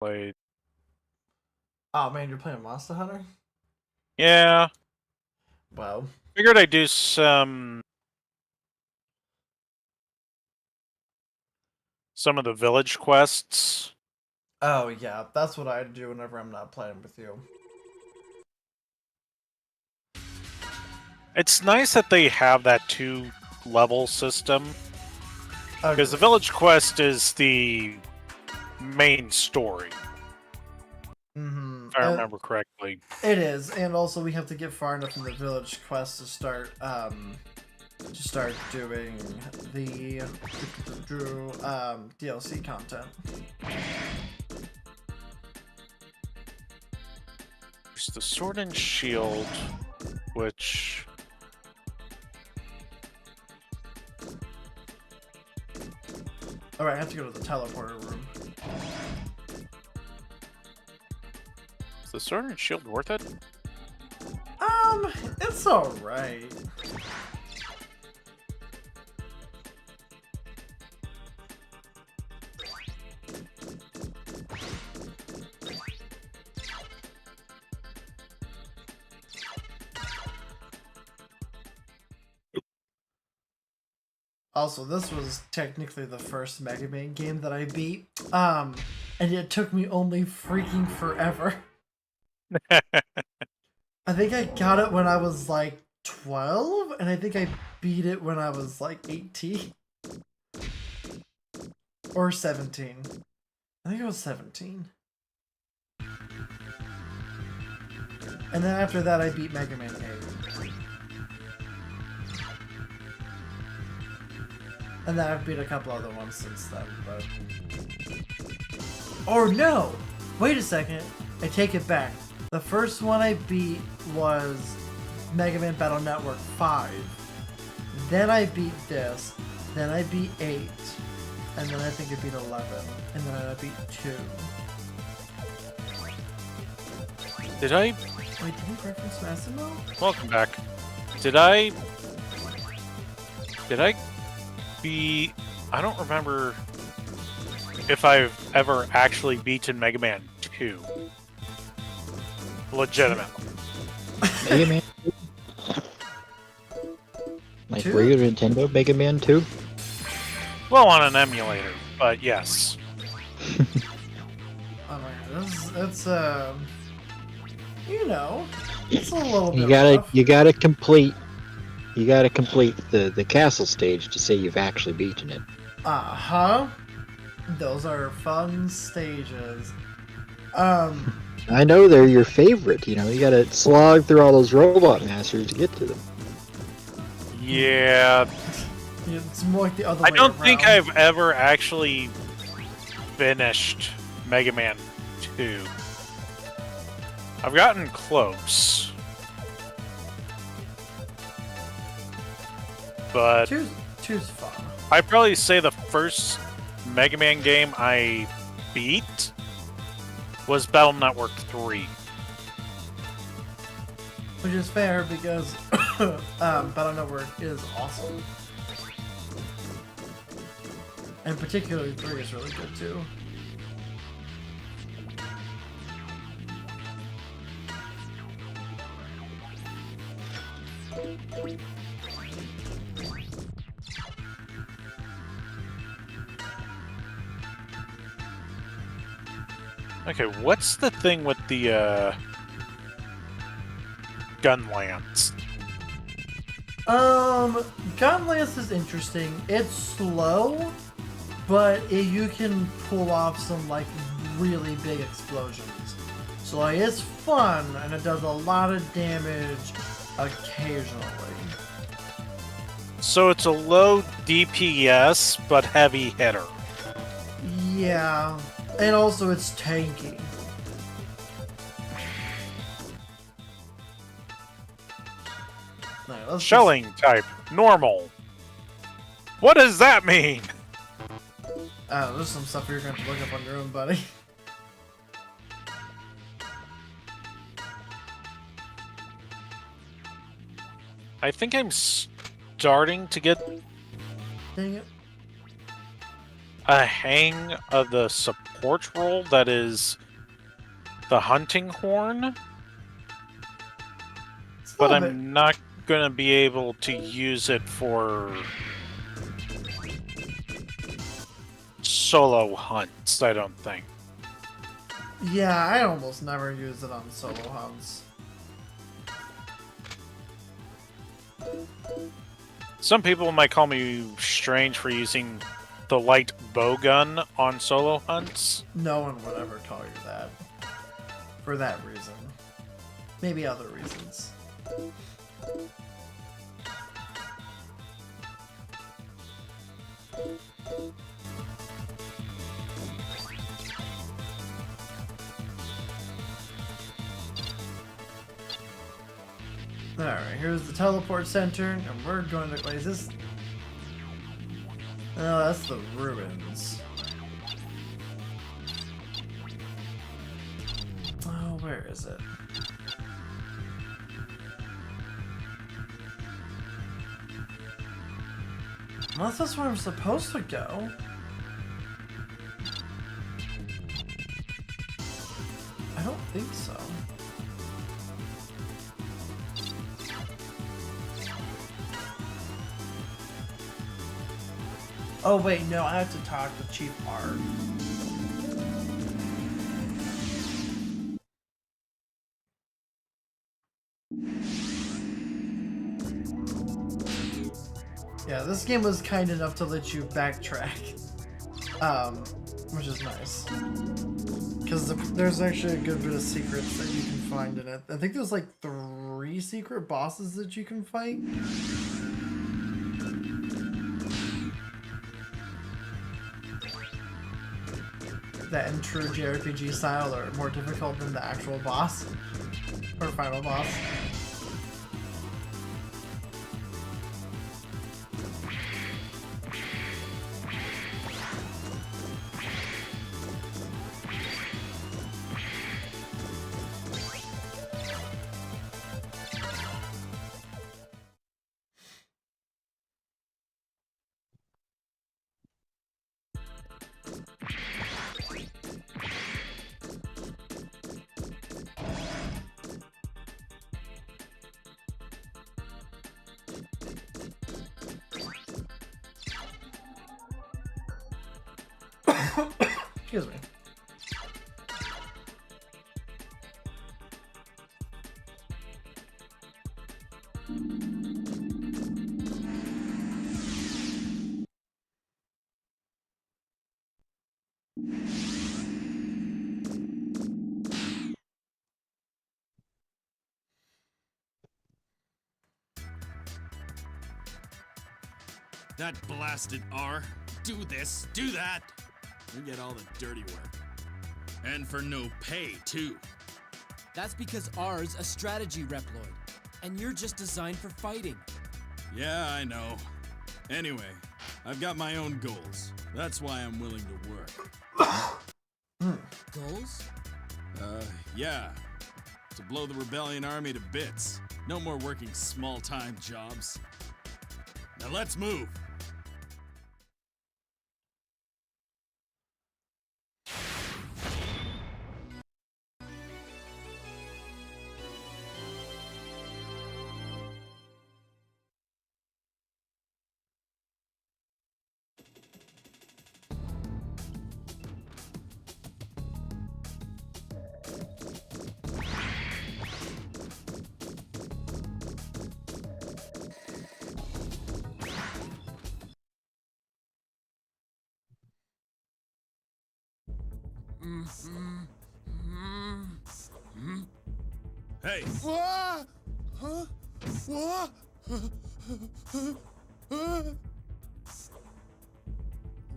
played. Oh man, you're playing Monster Hunter? Yeah. Wow. Figured I'd do some of the village quests. Oh yeah, that's what I do whenever I'm not playing with you. It's nice that they have that 2-level system. Because the Agreed. village quest is the main story. Mm-hmm. If I remember correctly. It is, and also we have to get far enough in the village quest to start doing the DLC content. There's the sword and shield, which... Alright, I have to go to the teleporter room. Is the sword and shield worth it? It's alright. Also, this was technically the first Mega Man game that I beat. And it took me only freaking forever. I think I got it when I was like 12, and I think I beat it when I was like 18. Or 17. I think it was 17. And then after that, I beat Mega Man 8. And then I've beat a couple other ones since then, but... Or no! Wait a second. I take it back. The first one I beat was Mega Man Battle Network 5. Then I beat this. Then I beat 8. And then I think I beat 11. And then I beat 2. Did I... Wait, did he reference Massimo? Welcome back. Did I be... I don't remember if I've ever actually beaten Mega Man 2. Legitimately. Mega Man 2? Like, Two? were you Nintendo Mega Man 2? Well, on an emulator, but yes. Oh my god, it's you know, it's a little bit rough. You gotta complete the castle stage to say you've actually beaten it. Uh-huh. Those are fun stages. I know they're your favorite, you know, you gotta slog through all those robot masters to get to them. Yeah. It's more like the other I way don't think around. I've ever actually finished Mega Man 2. I've gotten close. But Two's fun. I'd probably say the first Mega Man game I beat was Battle Network 3. Which is fair because Battle Network is awesome. And particularly 3 is really good too. Okay, what's the thing with the gun lance? Gun Lance is interesting. It's slow, but you can pull off some like really big explosions. So like it's fun and it does a lot of damage occasionally. So it's a low DPS but heavy hitter. Yeah, and also it's tanky. Alright, let's Shelling type, normal. What does that mean? there's some stuff you're going to have to look up on your own, buddy. I think I'm starting to get Dang it. a hang of the support support role that is the hunting horn, but I'm not gonna be able to use it for solo hunts, I don't think. Yeah, I almost never use it on solo hunts. Some people might call me strange for using the light bow gun on solo hunts. No one would ever call you that. For that reason. Maybe other reasons. Alright, here's the teleport center, and we're going to... Wait, is this... Oh, that's the ruins. Oh, where is it? Well, that's where I'm supposed to go. I don't think so. Oh wait, no, I have to talk with Chief R. Yeah, this game was kind enough to let you backtrack, which is nice. Because there's actually a good bit of secrets that you can find in it. I think there's like 3 secret bosses that you can fight. That in true JRPG style are more difficult than the actual boss or final boss. Excuse me. That blasted R. Do this, do that. We get all the dirty work. And for no pay, too. That's because R's a strategy Reploid, and you're just designed for fighting. Yeah, I know. Anyway, I've got my own goals. That's why I'm willing to work. Goals? Yeah. To blow the rebellion army to bits. No more working small-time jobs. Now let's move. Hey!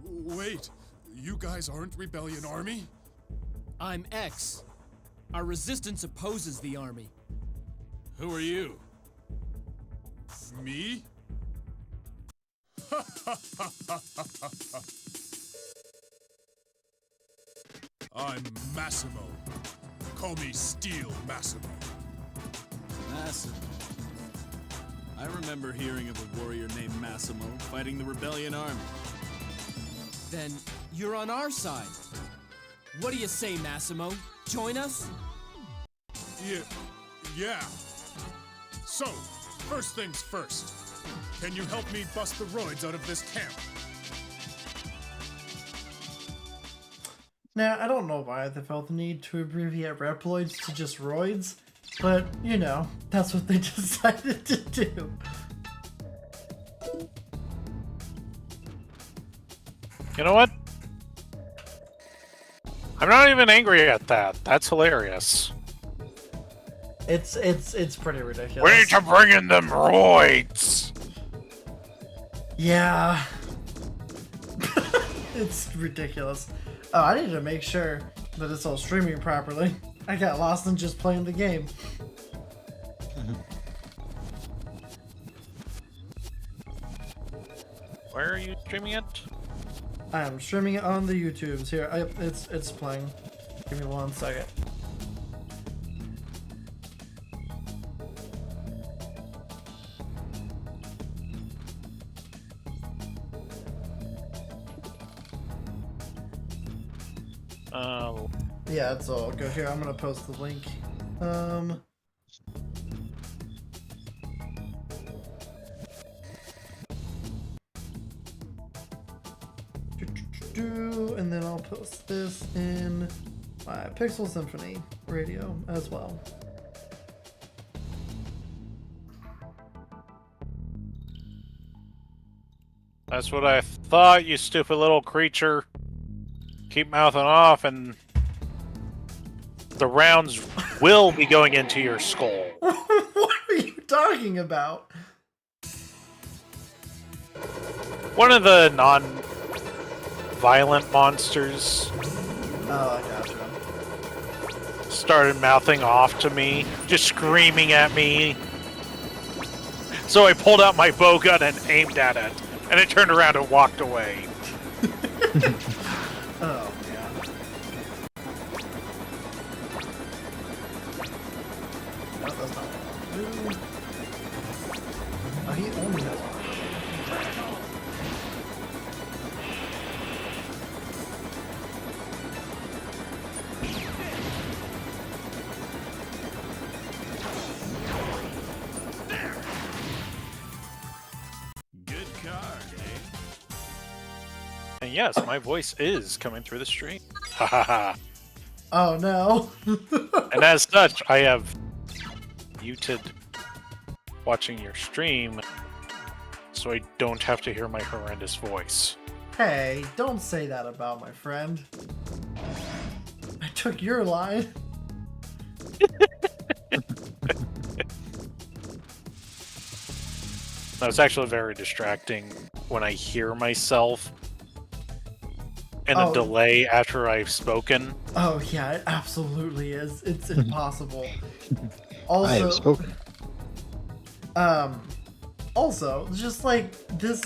Wait, you guys aren't Rebellion Army? I'm X. Our resistance opposes the army. Who are you? Me? I'm Massimo. Call me Steel Massimo. Massimo. I remember hearing of a warrior named Massimo fighting the rebellion army. Then you're on our side. What do you say, Massimo? Join us? Yeah. So, first things first. Can you help me bust the roids out of this camp? Now, I don't know why they felt the need to abbreviate Reploids to just roids, but, you know, that's what they decided to do. You know what? I'm not even angry at that. That's hilarious. It's pretty ridiculous. We need to bring in them roids. Yeah. It's ridiculous. Oh, I need to make sure that it's all streaming properly. I got lost in just playing the game. Where are you streaming it? I am streaming it on the YouTubes here. It's playing. Give me 1 second. Yeah, it's all good. Here, I'm gonna post the link. And then I'll post this in my Pixel Symphony radio as well. That's what I thought, you stupid little creature. Keep mouthing off and the rounds will be going into your skull. What are you talking about? One of the non-violent monsters Oh, I gotcha. started mouthing off to me, just screaming at me. So I pulled out my bow gun and aimed at it, and it turned around and walked away. Oh, man. No, that's not what I want to do. Oh, he only has one. Good card, eh? And yes, my voice is coming through the stream. Ha ha ha. Oh, no. And as such, I have muted watching your stream so I don't have to hear my horrendous voice. Hey, don't say that about my friend. I took your line. No, it's actually very distracting when I hear myself and a delay after I've spoken. Oh, yeah, it absolutely is. It's impossible. I have Also, spoken. also, just like this,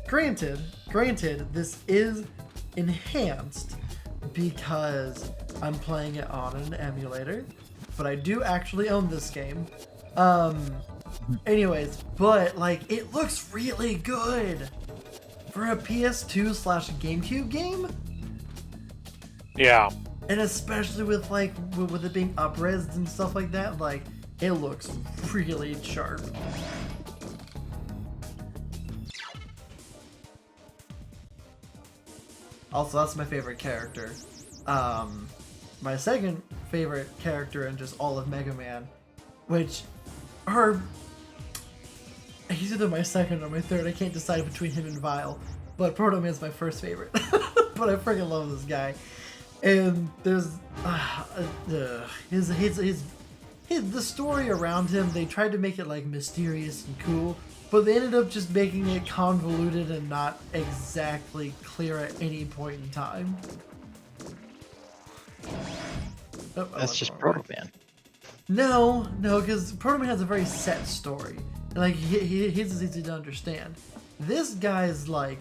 granted, this is enhanced because I'm playing it on an emulator, but I do actually own this game. Anyways, but like, it looks really good for a PS2/GameCube game. Yeah. And especially with like with it being up-resed and stuff like that, like it looks really sharp. Also, that's my favorite character. My second favorite character in just all of Mega Man, which are he's either my second or my third. I can't decide between him and Vile, but Proto Man's my first favorite. But I freaking love this guy. And there's the story around him. They tried to make it like mysterious and cool, but they ended up just making it convoluted and not exactly clear at any point in time. Oh, That's just Proto Man. No, because Proto Man has a very set story. Like his is easy to understand. This guy's like,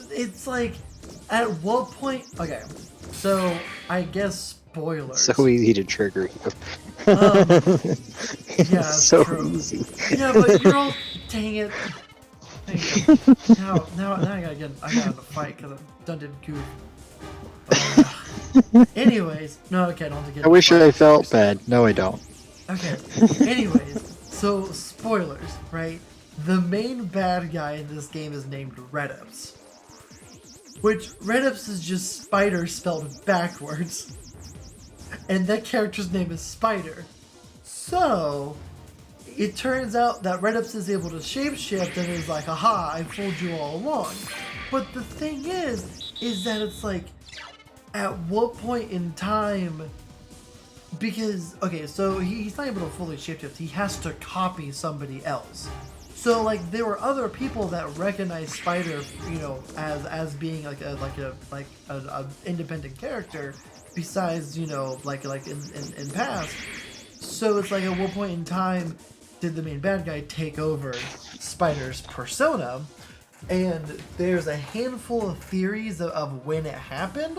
it's like, at what point? Okay, so I guess spoilers. So easy to trigger you. Yeah, so true. easy. Yeah, but you're all, dang it. Now I gotta in a fight because I done did goof. Anyways, no, okay, I don't have to get. I wish into I felt spoilers. bad. No, I don't. Okay. Anyways, so spoilers, right? The main bad guy in this game is named Redips. Which, Redips is just spider spelled backwards. And that character's name is Spider. So, it turns out that Redips is able to shapeshift and is like, aha, I fooled you all along. But the thing is that it's like, at what point in time, because, okay, so he's not able to fully shapeshift, he has to copy somebody else. So, like, there were other people that recognized Spider, you know, as being like a independent character, besides, you know, like in past. So it's like, at what point in time did the main bad guy take over Spider's persona? And there's a handful of theories of when it happened,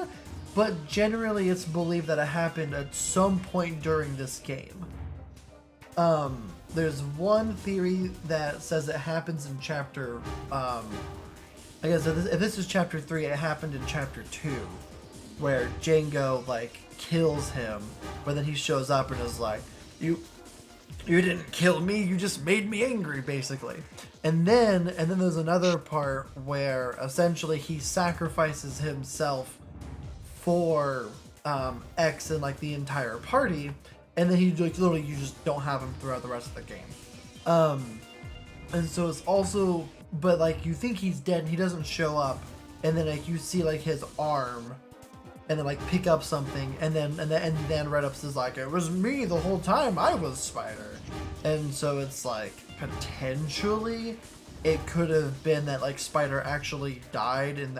but generally it's believed that it happened at some point during this game. There's one theory that says it happens in chapter, I guess if this is chapter 3, it happened in chapter 2, where Django, like, kills him, but then he shows up and is like, you didn't kill me, you just made me angry, basically. And then there's another part where essentially he sacrifices himself for X and like the entire party, and then he like literally you just don't have him throughout the rest of the game. And so it's also, but like you think he's dead and he doesn't show up, and then like you see like his arm, and then like pick up something, and then Redips is like, it was me the whole time, I was Spider. And so it's like potentially it could have been that like Spider actually died in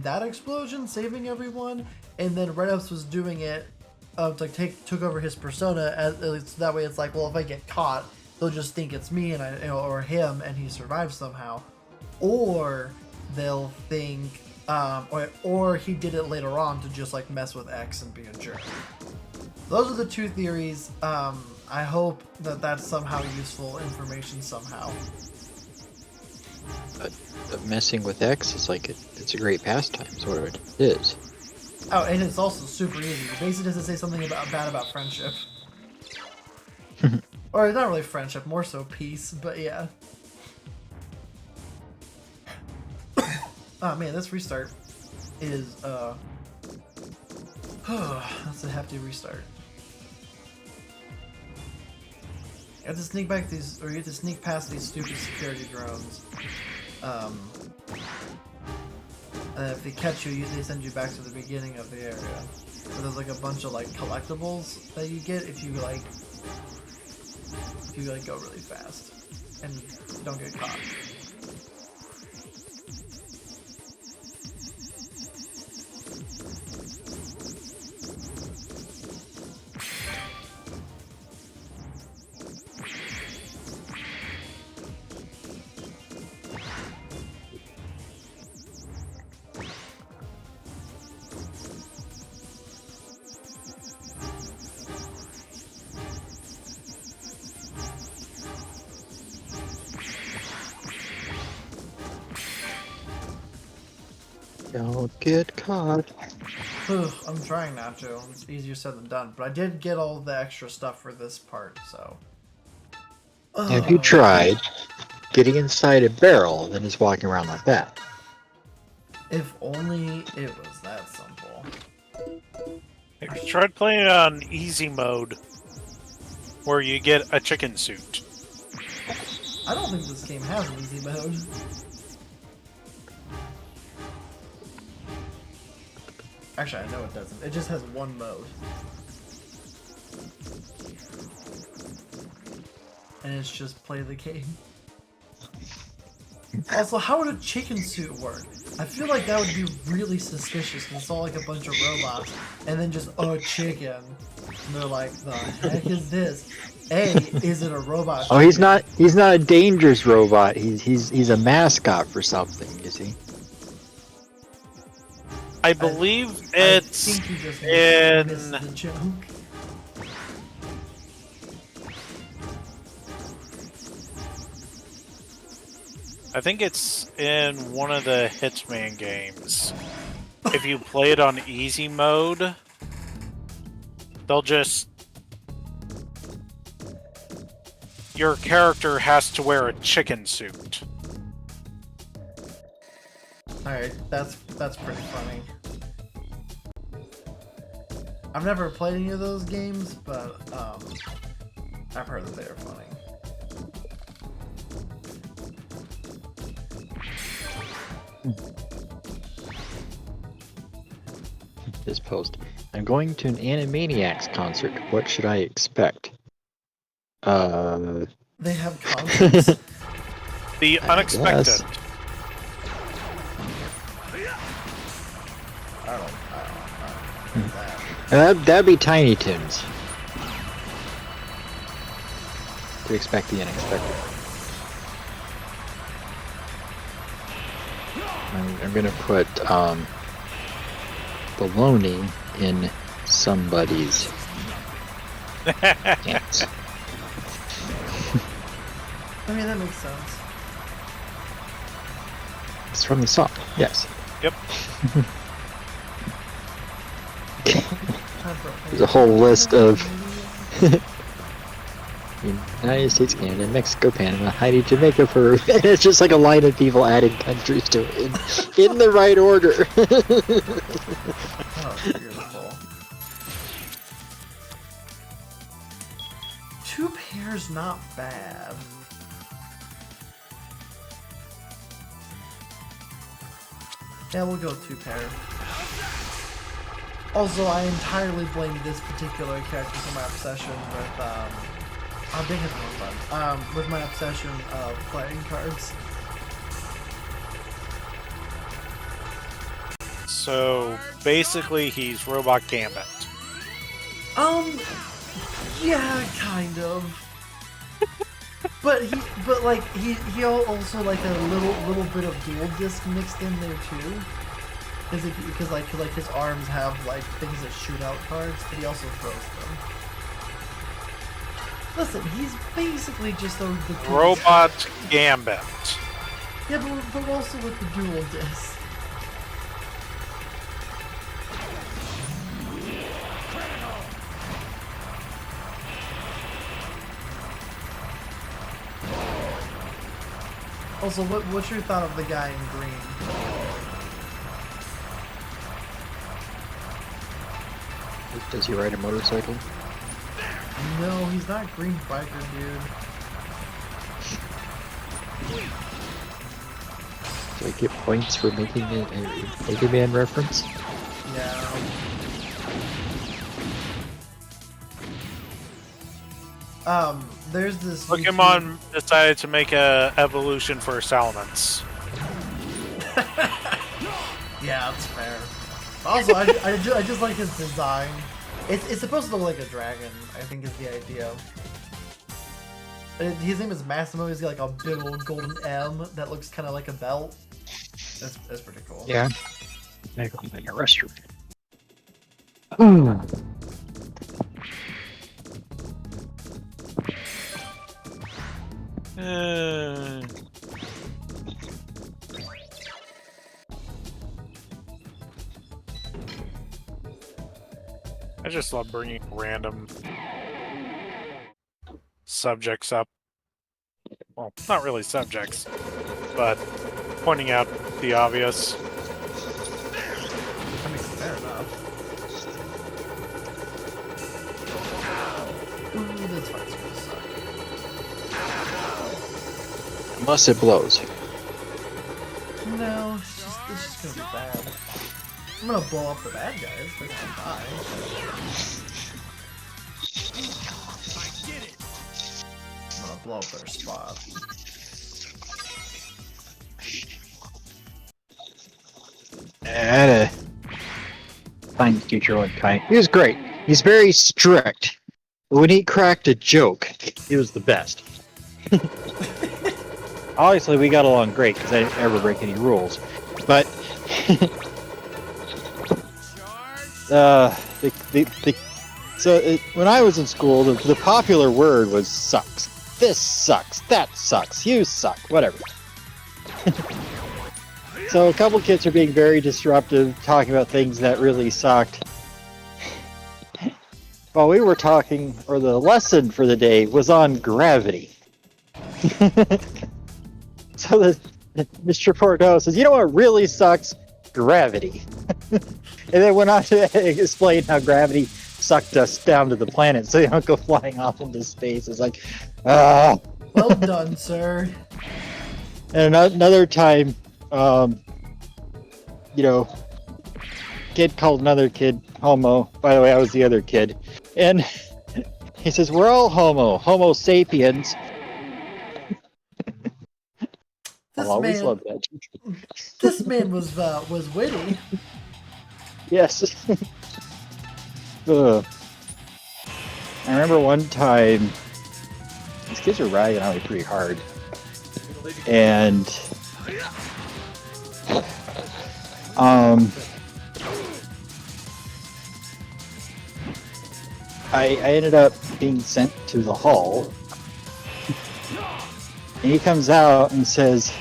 that explosion, saving everyone, and then Redips was doing it to like took over his persona, as that way it's like, well, if I get caught, they'll just think it's me and or him, and he survives somehow, or they'll think, or he did it later on to just like mess with X and be a jerk. Those are the two theories. I hope that that's somehow useful information somehow. But messing with X is like it's a great pastime, sort of it is. Oh, and it's also super easy. It basically doesn't say something bad about friendship. Or not really friendship, more so peace, but yeah. Oh man, this restart is, that's a hefty restart. You have to sneak back these, or you have to sneak past these stupid security drones. And if they catch you, they send you back to the beginning of the area. So there's like a bunch of like collectibles that you get if you go really fast and don't get caught. Don't get caught. I'm trying not to. It's easier said than done. But I did get all the extra stuff for this part, so. Have you tried getting inside a barrel and just walking around like that? If only it was that simple. Have you tried playing it on easy mode, where you get a chicken suit? I don't think this game has an easy mode. Actually, I know it doesn't. It just has one mode. And it's just play the game. Also, how would a chicken suit work? I feel like that would be really suspicious because it's all like a bunch of robots, and then just, oh, chicken. And they're like, the heck is this? A, is it a robot? Oh, he's not a dangerous robot. He's a mascot for something, is he? I believe I it's think you just in... missed the joke. I think it's in one of the Hitman games. if you play it on easy mode, they'll just... Your character has to wear a chicken suit. Alright, that's pretty funny. I've never played any of those games, but I've heard that they are funny. This post. I'm going to an Animaniacs concert. What should I expect? They have concerts? The unexpected. guess. I don't that. That'd be Tiny Toons. To expect the unexpected. I'm gonna put baloney in somebody's pants. I mean, that makes sense. It's from the song, yes. Yep. There's a whole list of United States, Canada, Mexico, Panama, Haiti, Jamaica, Peru. And it's just like a line of people adding countries to it in the right order. Oh, beautiful. 2 pairs, not bad. Yeah, we'll go 2 pair. Also, I entirely blame this particular character for my obsession with, I'm thinking of fun. With my obsession of playing cards. So, basically, he's Robot Gambit. Yeah, kind of. But he also like a little bit of dual disc mixed in there too. Because like his arms have like things that shoot out cards, but he also throws them. Listen, he's basically just the Robot Gambit. Yeah, but also with the dual disc. Also, what's your thought of the guy in green? Does he ride a motorcycle? No, he's not green biker, dude. Do I get points for making a MegaMan reference? Yeah. There's this Pokemon decided to make a evolution for Salamence. Yeah, that's fair. Also, I just like his design. It's supposed to look like a dragon, I think is the idea. His name is Massimo. He's got like a big old golden M that looks kind of like a belt. That's pretty cool. Yeah. I go make a restroom. I just love bringing random subjects up. Well, not really subjects, but pointing out the obvious. I mean, fair enough. Ooh, this fight's gonna suck. Unless it blows. No, it's just gonna be bad. I'm gonna blow up the bad guys. They're gonna die. I'm gonna blow up their spot. I had a science teacher one time. He was great. He's very strict. When he cracked a joke, he was the best. Obviously, we got along great because I didn't ever break any rules. But when I was in school, the popular word was sucks. This sucks. That sucks. You suck. Whatever. So a couple kids are being very disruptive, talking about things that really sucked. While we were talking, or the lesson for the day was on gravity. So Mr. Porto says, you know what really sucks? Gravity. And then went on to explain how gravity sucked us down to the planet so you don't go flying off into space. It's like, ah. Well done, sir. And another time, kid called another kid homo. By the way, I was the other kid. And he says, we're all homo sapiens. I'll always love that. This man was witty. Yes. I remember one time, these kids were ragging on me pretty hard. And I ended up being sent to the hall. And he comes out and says,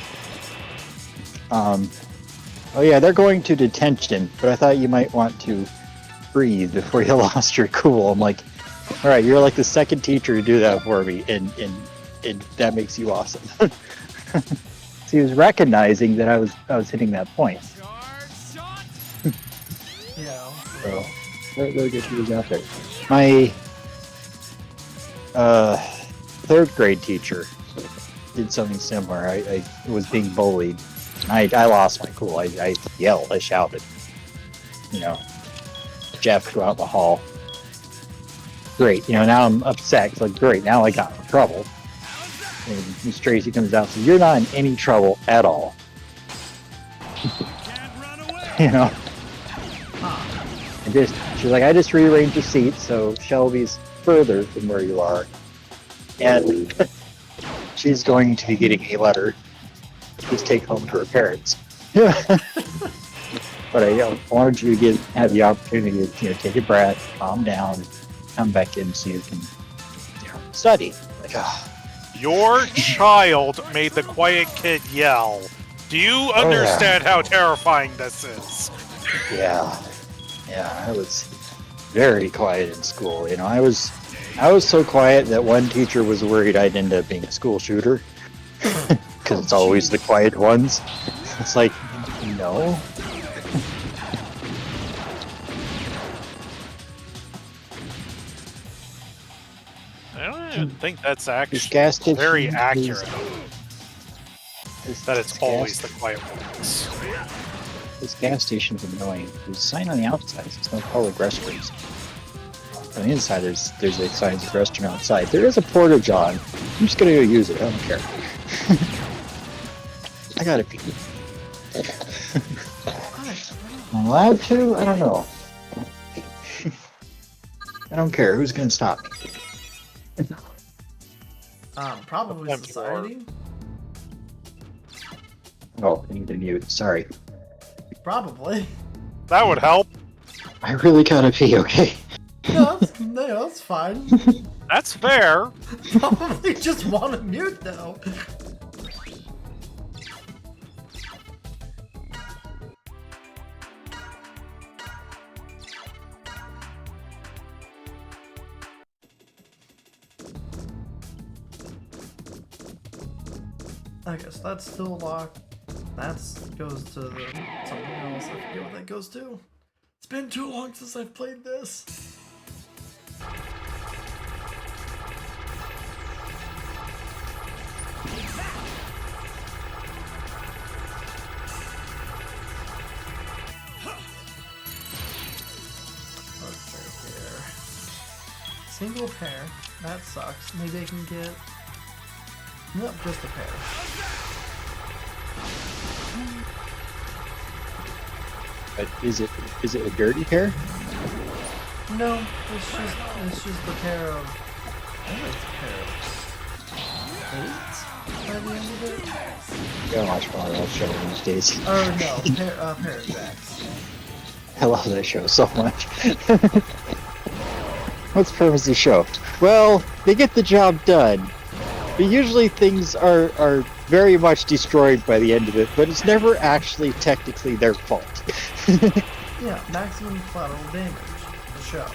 oh yeah, they're going to detention, but I thought you might want to breathe before you lost your cool. I'm like, all right, you're like the second teacher to do that for me, and that makes you awesome. So he was recognizing that I was hitting that point. Yeah. So really good he was out there. My third grade teacher did something similar. I was being bullied. I lost my cool. I yelled. I shouted. Jeff, go out in the hall. Great. Now I'm upset. It's like, great. Now I got in trouble. And Miss Tracy comes out and says, you're not in any trouble at all. And she's like, I just rearranged the seats so Shelby's further from where you are. And she's going to be getting a letter to just take home to her parents. But I wanted you to have the opportunity to take a breath, calm down, come back in so you can study. Like, Your child made the quiet kid yell. Do you understand how terrifying this is? Yeah, I was very quiet in school. I was so quiet that one teacher was worried I'd end up being a school shooter. Because it's always the quiet ones. It's like, no. I don't even think that's actually gas station very is- accurate. That it's This always the gas- quiet ones. This gas station's annoying. There's a sign on the outside. There's no public restrooms. On the inside, there's a signs of restroom outside. There is a porta john. I'm just gonna go use it. I don't care. I gotta pee. I'm allowed to? I don't know. I don't care. Who's gonna stop me? Probably Them society. Oh, I need to mute. Sorry. Probably. That would help. I really gotta pee, okay? No, that's fine. That's fair. Probably just want to mute though. I guess that's still locked. That goes to something else. I forget what that goes to. It's been too long since I've played this. Let's see here. Single pair. That sucks. Maybe I can get... Nope, just a pair. But is it a dirty pair? No, it's just a pair of... I think it's a pair of 8 by the end of it. You don't watch Volleyball show these days. Or no, pair of Jacks. I love that show so much. What's the purpose of the show? Well, they get the job done. But usually things are very much destroyed by the end of it, but it's never actually technically their fault. Yeah, maximum collateral damage. The show.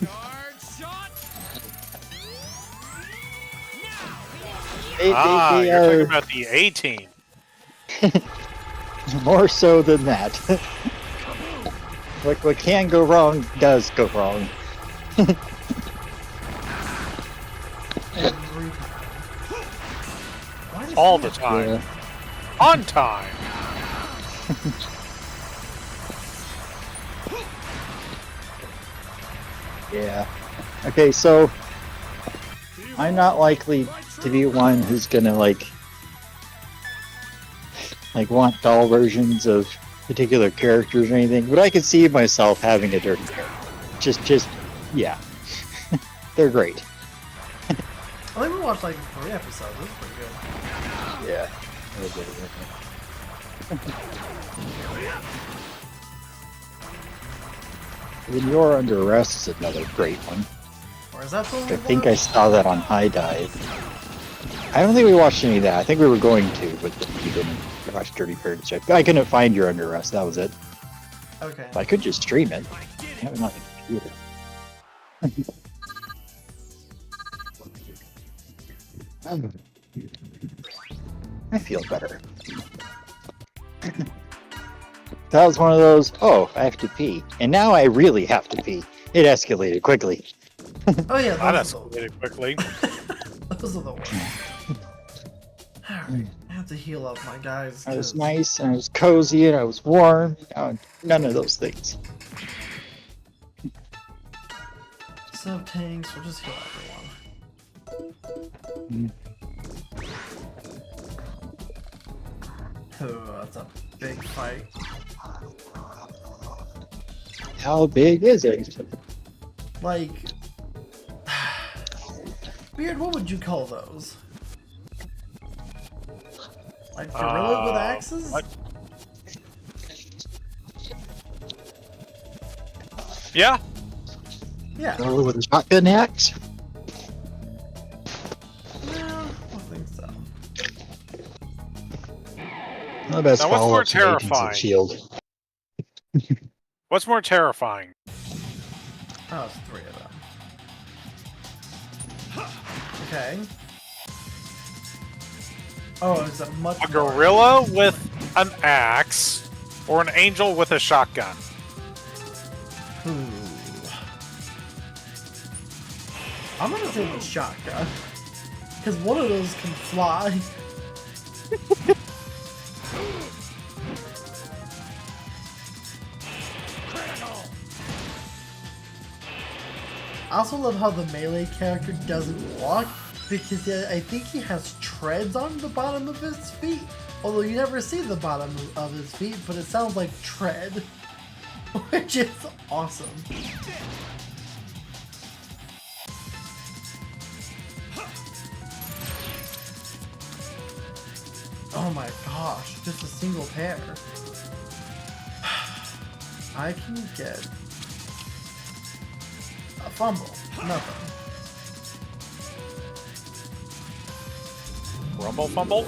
Charge shot. They You're talking are about the A team. more so than that. What can go wrong does go wrong. Every time. Why does All he the have- time. Yeah. On time. Yeah. Okay, so I'm not likely to be one who's gonna like want doll versions of particular characters or anything, but I could see myself having a dirty pair. Just yeah. They're great. I think we watched like 3 episodes. This is pretty good. Yeah. When You're Under Arrest is another great one. Or is that the one I we think I watched? saw that on High Dive. I don't think we watched any of that. I think we were going to, but we didn't watch Dirty Pirates. I couldn't find You're Under Arrest. That was it. Okay. I could just stream it. I have it on the computer. I feel better. That was one of those, oh, I have to pee. And now I really have to pee. It escalated quickly. Oh yeah, That those are escalated quickly. those are the ones. Alright, I have to heal up my guys. I was 'cause- nice, and I was cozy, and I was warm. None of those things. So tanks, we'll just heal everyone. Oh, that's a big fight. How big is it? Like, Beard, what would you call those? Like gorilla with axes? what? Yeah. Yeah. Gorilla with a shotgun axe? No, I don't think so. The best Now, what's more follow-ups in Agents of terrifying? Shield. What's more terrifying? Oh, it's 3 of them. Okay. Oh, it's a much A gorilla with an axe, or an angel with a shotgun? Ooh. I'm gonna take the shotgun. Because one of those can fly. I also love how the melee character doesn't walk because I think he has treads on the bottom of his feet. Although you never see the bottom of his feet, but it sounds like tread, which is awesome. Oh my gosh, just a single pair. I can get a fumble, nothing. Rumble fumble?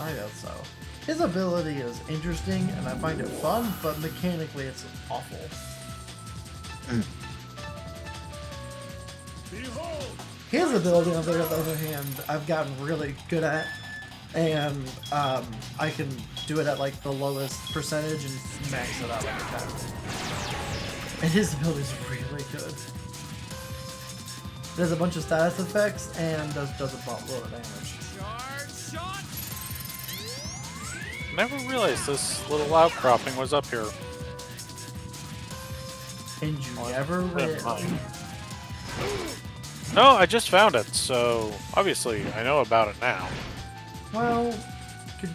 I guess so. His ability is interesting and I find it fun, but mechanically it's awful. Behold! His ability, on the other hand, I've gotten really good at, and I can do it at like the lowest percentage and max it out every time. And his ability is really good. There's a bunch of status effects and does a buttload of damage. Charge shot. Never realized this little outcropping was up here. And you Oh, never never win. mind. No, I just found it, so obviously I know about it now. Well, could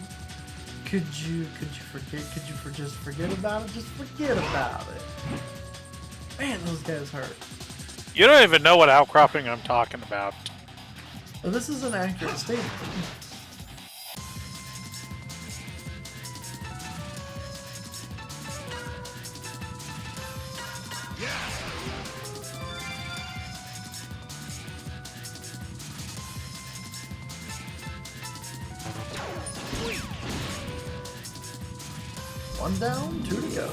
you forget? Could you just forget about it? Just forget about it. Man, those guys hurt. You don't even know what outcropping I'm talking about. Well, this is an accurate statement. One down, 2 to go.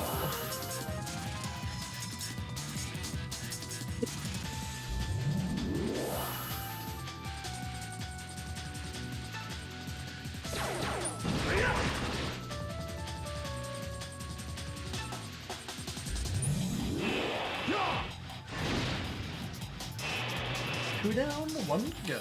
Two down, 1 to go.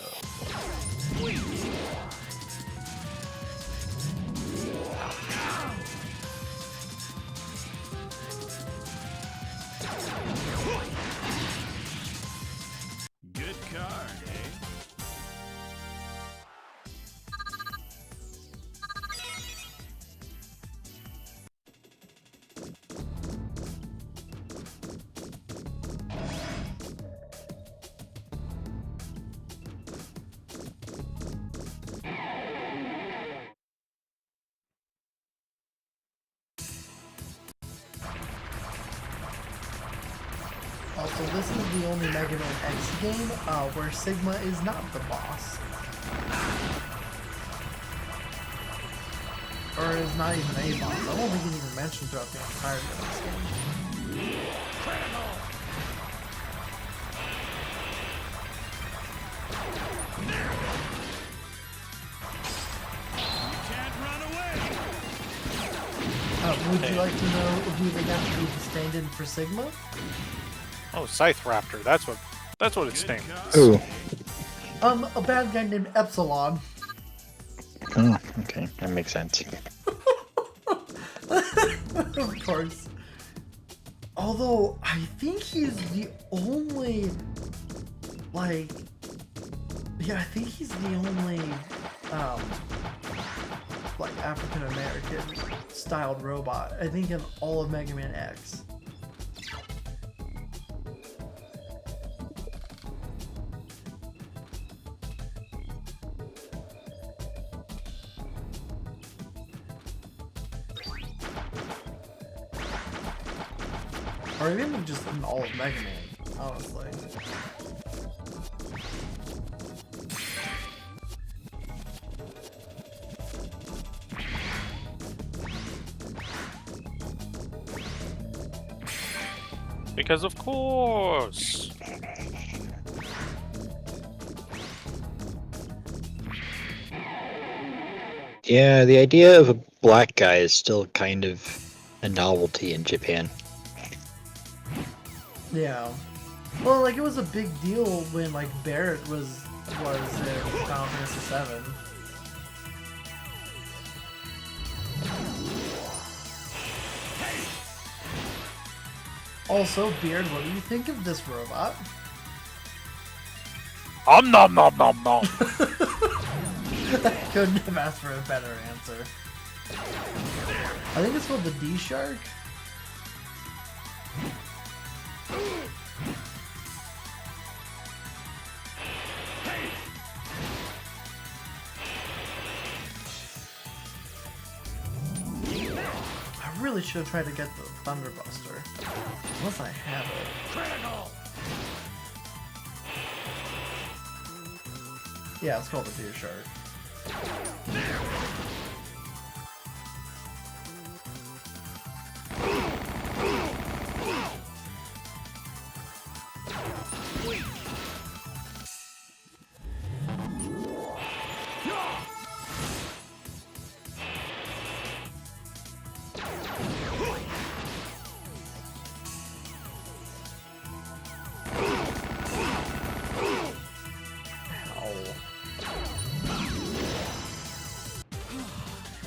Good card, eh? Also, this is the only Mega Man X game where Sigma is not the boss. Or is not even a boss. I don't think he's even mentioned throughout the entirety of this game. Can't run away! Would you like to know who they got to be the stand-in for Sigma? Oh, Scythe Raptor. That's what its name. Ooh. A bad guy named Epsilon. Oh, okay, that makes sense. Of course. Although, I think he's the only, like, yeah, I think he's the only, like, African-American styled robot, I think, in all of Mega Man X. Or even just in all of Mega Man, honestly. Because of course. Yeah, the idea of a black guy is still kind of a novelty in Japan. Yeah. Well, like, it was a big deal when, like, Barrett was in Final Fantasy VII. Also, Beard, what do you think of this robot? Nom nom nom nom nom. I couldn't have asked for a better answer. I think it's called the D-Shark. I really should have tried to get the Thunderbuster. Unless I have it. Yeah, it's called the Deer Shark.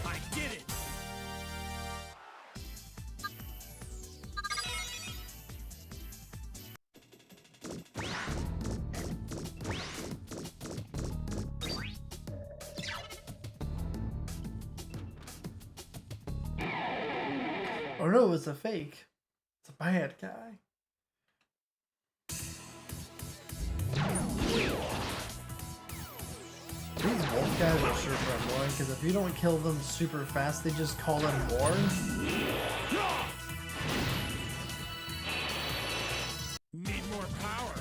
I did it! Oh no, it's a fake. It's a bad guy. These wolf guys are super annoying because if you don't kill them super fast, they just call in more. Need more power.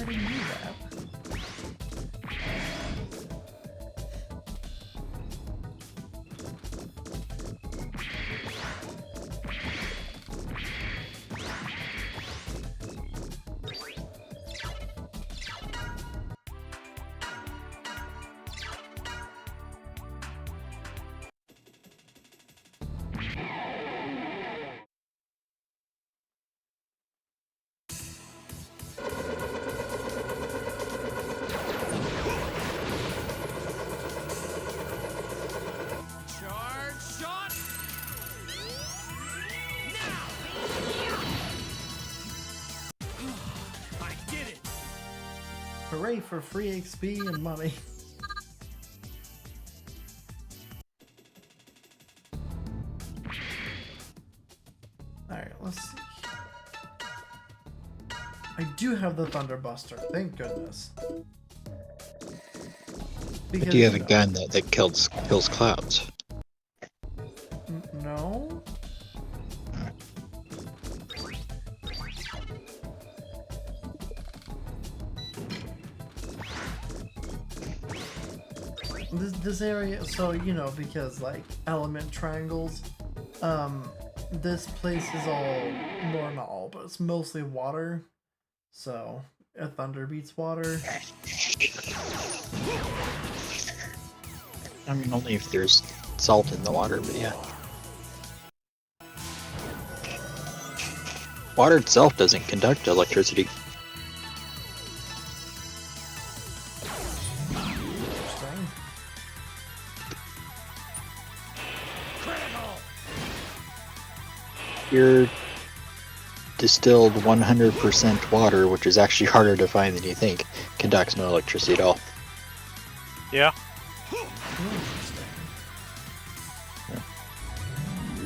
never knew that. Charge shot! I did it! Hooray for free XP and money. Alright, let's see. I do have the Thunderbuster, thank goodness. Because, Do you have a gun that kills clouds? No? This area, so you know, because like element triangles, this place is all normal, but it's mostly water. So a thunder beats water. I mean, only if there's salt in the water, but yeah. Water itself doesn't conduct electricity. Interesting. Pure distilled 100% water, which is actually harder to find than you think, conducts no electricity at all. Yeah, Interesting.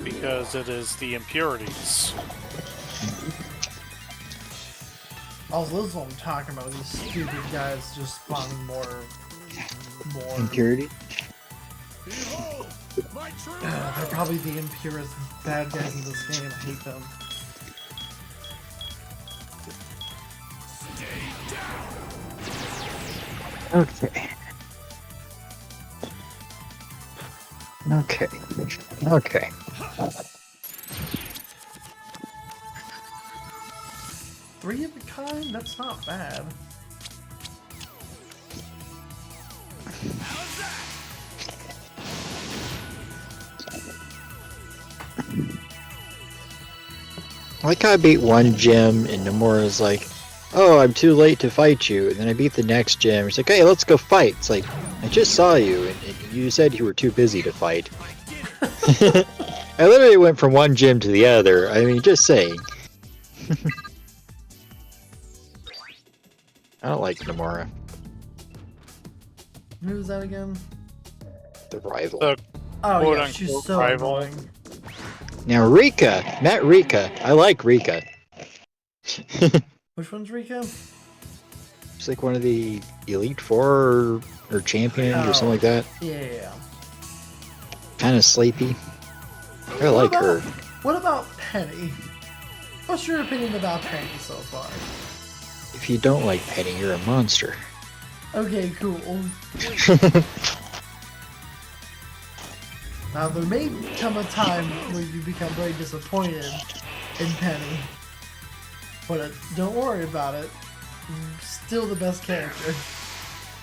because it is the impurities. Also, this is what I'm talking about. These stupid guys just spawning more. Impurity? Behold, my true They're probably the impurest bad guys in this game. I hate them. Okay. Okay. Okay. Three of a kind? That's not bad. I like how I beat one gym and Nomura's like, oh, I'm too late to fight you. And then I beat the next gym. It's like, hey, let's go fight. It's like, I just saw you and you said you were too busy to fight. I literally went from one gym to the other. I mean, just saying. I don't like Nomura. Who's that again? The rival. The Oh yeah, quote-unquote she's so rival. annoying. Now Rika. Met Rika. I like Rika. Which one's Rika? She's like one of the Elite Four or champions or something like that. Yeah. Kind of sleepy. I like her. What about Penny? What's your opinion about Penny so far? If you don't like Penny, you're a monster. Okay, cool. Now there may come a time where you become very disappointed in Penny, but don't worry about it. Still the best character.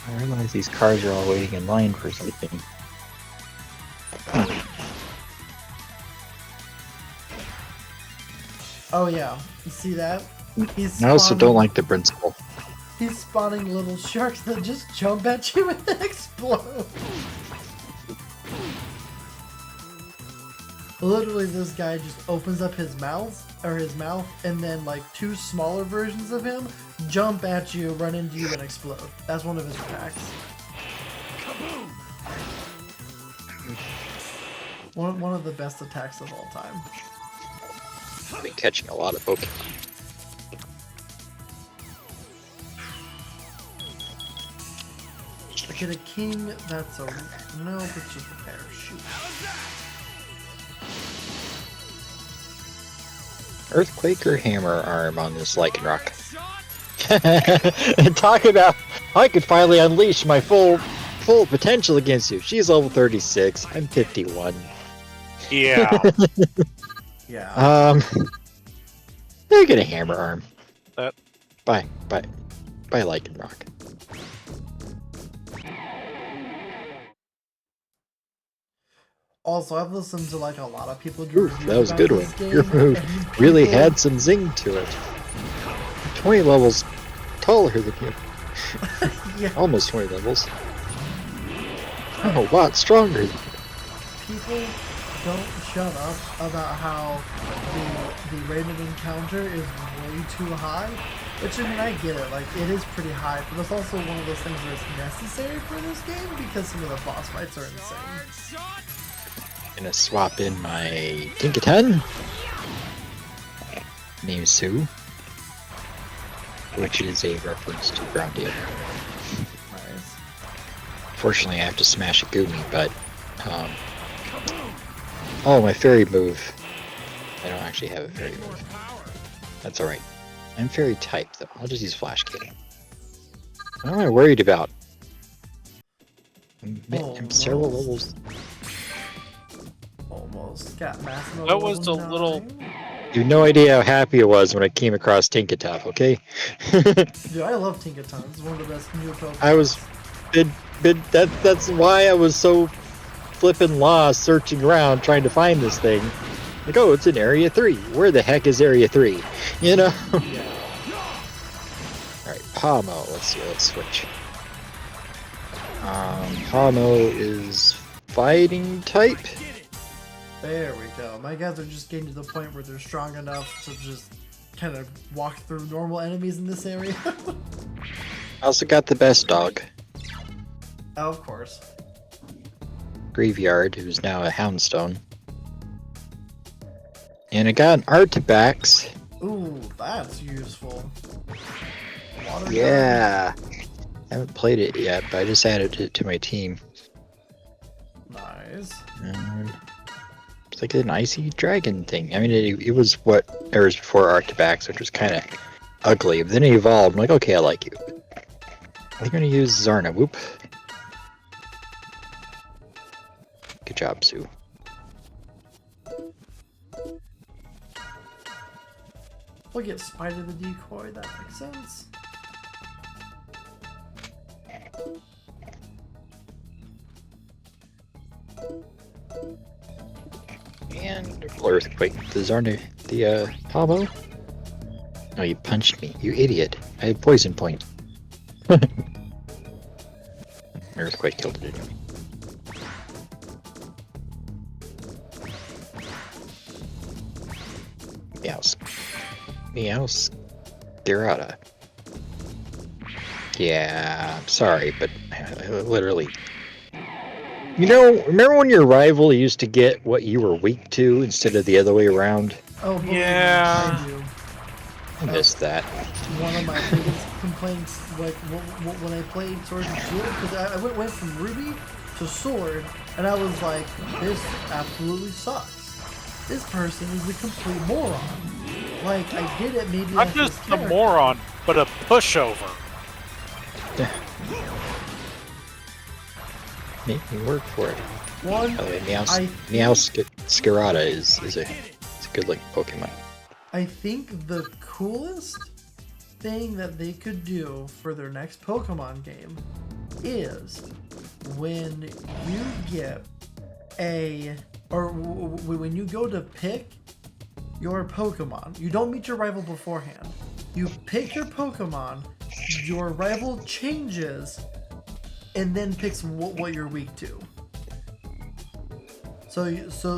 I realize these cars are all waiting in line for something. Oh yeah, you see that? He's I also spawning- don't like the principal. He's spawning little sharks that just jump at you and then explode. Literally, this guy just opens up his mouth, and then like two smaller versions of him jump at you, run into you, and explode. That's one of his attacks. One of the best attacks of all time. I've been catching a lot of Pokemon. Get a king, that's a... No, it's just a parachute. Earthquake or Hammer Arm on this Lycanroc? And talk about, I could finally unleash my full potential against you. She's level 36. I'm 51. Yeah. Yeah. They get a hammer arm. That. Bye, Lycan Rock. Also, I've listened to like a lot of people. Ooh, that was a good one. Your move really had some zing to it. 20 levels taller than you. Yeah. Almost 20 levels. Oh, a lot stronger. People don't shut up about how the rate of encounter is way too high. Which, I mean, I get it. Like, it is pretty high, but it's also one of those things where it's necessary for this game because some of the boss fights are insane. Gonna swap in my Tinkaton. Named Sue. Which is a reference to Groundia. Nice. Fortunately, I have to smash a Goomy, but oh, my fairy move. I don't actually have a fairy move. That's alright. I'm fairy type, though. I'll just use Flash Cannon. What am I worried about? I'm several levels. Almost got massive. That was a little. You have no idea how happy I was when I came across Tinkatop, okay? Dude, I love Tinkaton. It's one of the best new Pokemon. I was... That's why I was so flippin' lost searching around trying to find this thing. Like, oh, it's in Area 3. Where the heck is Area 3? You know? Yeah. Alright, Pamo. Let's see, let's switch. Pamo is fighting type. There we go. My guys are just getting to the point where they're strong enough to just kind of walk through normal enemies in this area. I also got the best dog. Oh, of course. Graveyard, who's now a Houndstone. And I got an Artibax. Ooh, that's useful. Water Yeah. I haven't played it yet, but I just added it to my team. Nice. It's like an icy dragon thing. I mean, it was what was before Artibax, which was kind of ugly. But then it evolved. I'm like, okay, I like you. I'm gonna use Zarna. Whoop. Good job, Sue. We'll get Spider the Decoy. That makes sense. And Earthquake. The Zarna, the Pabo. Oh, you punched me, you idiot! I had poison point. Earthquake killed it anyway. Meows. Gerada. Yeah, I'm sorry, but literally. You know, remember when your rival used to get what you were weak to instead of the other way around? Oh, believe me, Yeah. I do. I missed that. One of my biggest complaints, like when I played Sword and Shield, because I went from Ruby to Sword, and I was like, this absolutely sucks. This person is a complete moron. Like, I did it maybe Not as just this a character. moron, but a pushover. Make me work for it. One, By the way, Meowscarada is a good looking Pokemon. I think the coolest thing that they could do for their next Pokemon game is when you get when you go to pick your Pokemon, you don't meet your rival beforehand. You pick your Pokemon, your rival changes, and then picks what you're weak to. So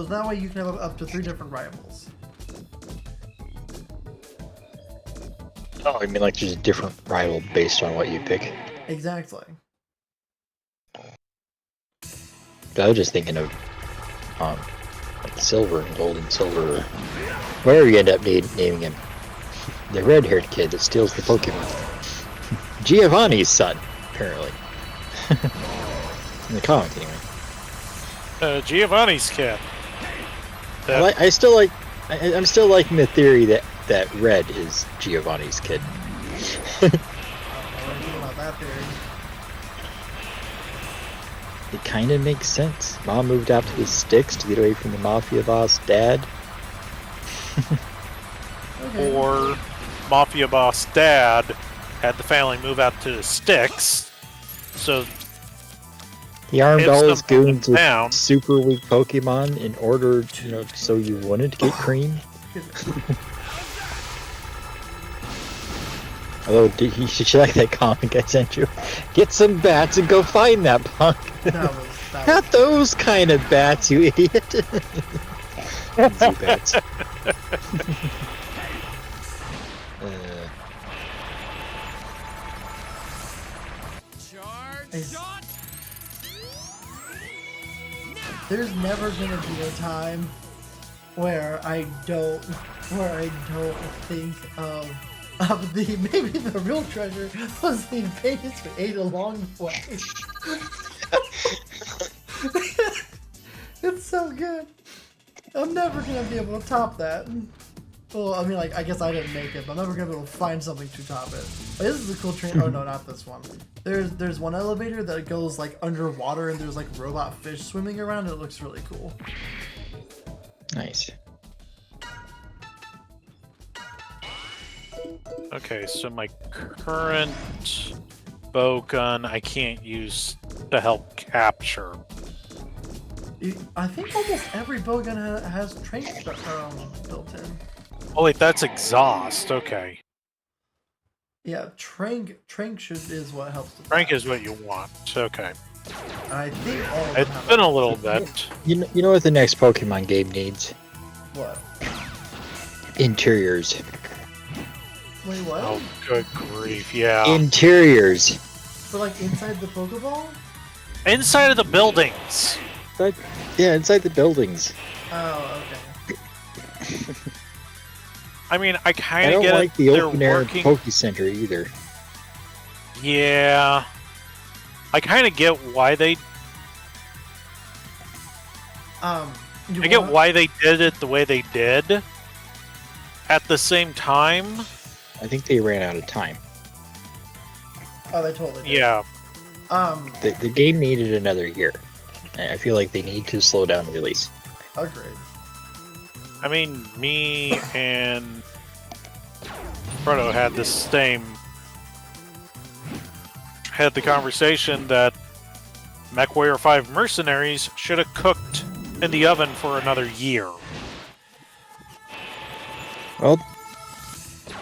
that way you can have up to 3 different rivals. Oh, I mean like just a different rival based on what you pick. Exactly. I was just thinking of like Silver and Gold and Silver, or whatever you end up naming him. The red-haired kid that steals the Pokemon. Giovanni's son, apparently. In the comic, anyway. Giovanni's kid. I'm still liking the theory that Red is Giovanni's kid. What do you think about that theory? It kind of makes sense. Mom moved out to the sticks to get away from the mafia boss dad. Okay. Or Mafia Boss Dad had the family move out to the sticks, so He armed If all his something goons with down- super weak Pokemon in order, so you wouldn't get cream. Although, you should check that comic I sent you. Get some bats and go find that punk. That was Not those kind of bats, you idiot. Z-bats. Charge Is- shot. There's never gonna be a time where I don't think of the maybe the real treasure was the Vegas we ate along the way. It's so good. I'm never gonna be able to top that. Well, I mean, like, I guess I didn't make it, but I'm never gonna be able to find something to top it. But this is a cool train. Oh no, not this one. There's one elevator that goes like underwater, and there's like robot fish swimming around. It looks really cool. Nice. okay, so my current bow gun I can't use to help capture. I think almost every bowgun has train built in. Oh wait, that's exhaust. Okay, Yeah, Trank is what helps. With rank that. is what you want. Okay, And I think all of them it's have been a little bit. You know what the next Pokemon game needs? What? Interiors. Wait, what? Oh, good grief! Yeah, Interiors. For like inside the Pokeball? inside of the buildings. Yeah, inside the buildings. Oh, okay. I mean, I I kind of don't get like it. the They're open air working. Poke Center either. Yeah, I kind of get why they. You I get want- why they did it the way they did. At the same time, I think they ran out of time. Oh, they totally did. yeah, The game needed another year. I feel like they need to slow down the release. Agreed. I mean, me and Proto had the conversation that MechWarrior 5 Mercenaries should have cooked in the oven for another year. Well,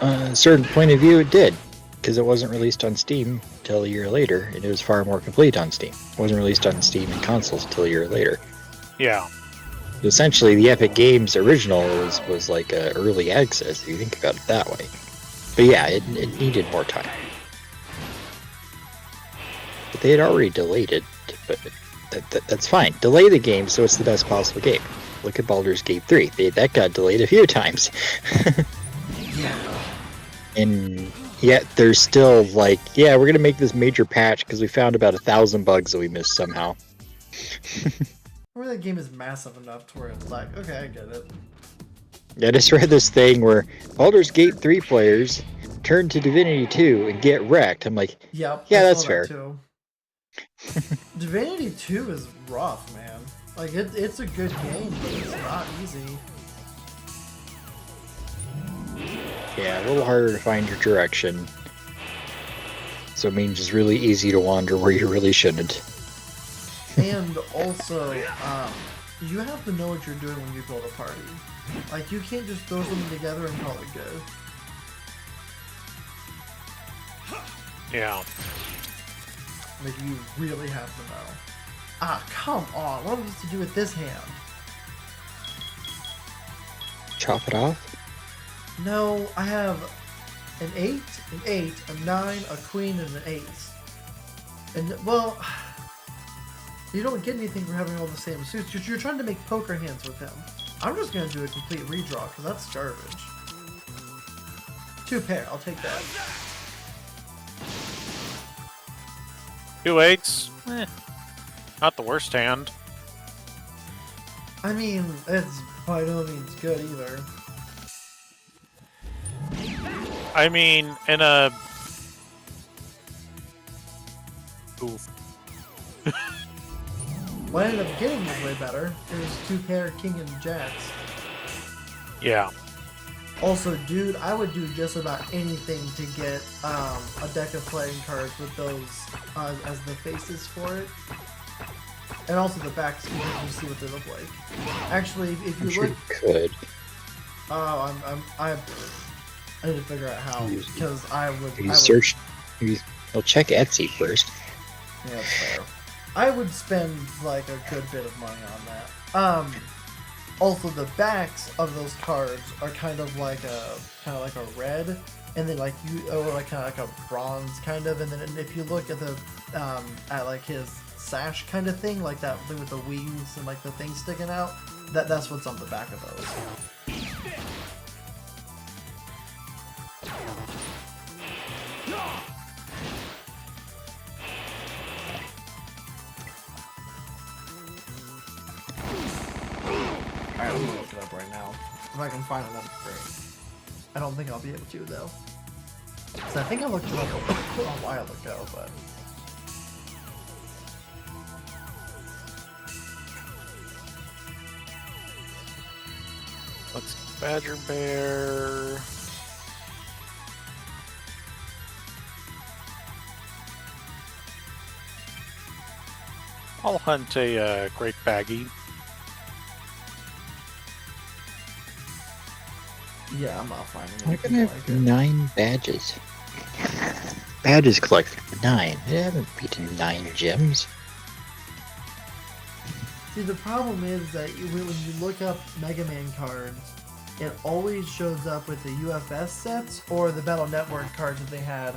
a certain point of view, it did, because it wasn't released on Steam until a year later, and it was far more complete on Steam. It wasn't released on Steam and consoles until a year later. Yeah. Essentially, the Epic Games original was like early access, if you think about it that way. But yeah, it needed more time. But they had already delayed it, but that's fine. Delay the game so it's the best possible game. Look at Baldur's Gate 3. That got delayed a few times. Yeah. And yet they're still like, yeah, we're going to make this major patch because we found about 1,000 bugs that we missed somehow. Or that game is massive enough to where it's like, okay, I get it. I just read this thing where Baldur's Gate 3 players turn to Divinity 2 and get wrecked. I'm like, Yep. Yeah, I that's saw fair. that too. Divinity 2 is rough, man. Like, it's a good game, but it's not easy. yeah, a little harder to find your direction. So it means it's really easy to wander where you really shouldn't. And also, you have to know what you're doing when you build a party. Like, you can't just throw something together and call it good. Yeah. Like, you really have to know. Ah, come on. What am I supposed to do with this hand? Chop it off? No, I have an 8, an 8, a 9, a queen, and an 8. And, well, you don't get anything for having all the same suits. You're trying to make poker hands with him. I'm just going to do a complete redraw, because that's garbage. 2 pair, I'll take that. 2 8s. Not the worst hand. I mean, it's by no means good either. I mean, in a Oof. What I ended up getting was way better. It was 2 pair King and Jacks. Yeah. Also, dude, I would do just about anything to get a deck of playing cards with those as the faces for it. And also the backs, because you see what they look like. Actually, if you look... could. Oh, I need to figure out how, because I would... You search... Well, check Etsy first. Yeah, that's fair. I would spend, like, a good bit of money on that. Also, the backs of those cards are kind of like a red, and then like kind of like a bronze kind of, and then if you look at the at like his sash kind of thing, like that thing with the wings and like the thing sticking out, that's what's on the back of those. Alright, I'm gonna look it up right now. If I can find it, that'd be great. I don't think I'll be able to, though. So I think I looked it up a while ago, but... Let's Badger Bear. I'll hunt a Great Baggy. Yeah, I'm not finding I'm anything gonna like have it. 9 badges. Badges collected 9. I haven't beaten 9 gems. See, the problem is that when you look up Mega Man cards, it always shows up with the UFS sets or the Battle Network cards that they had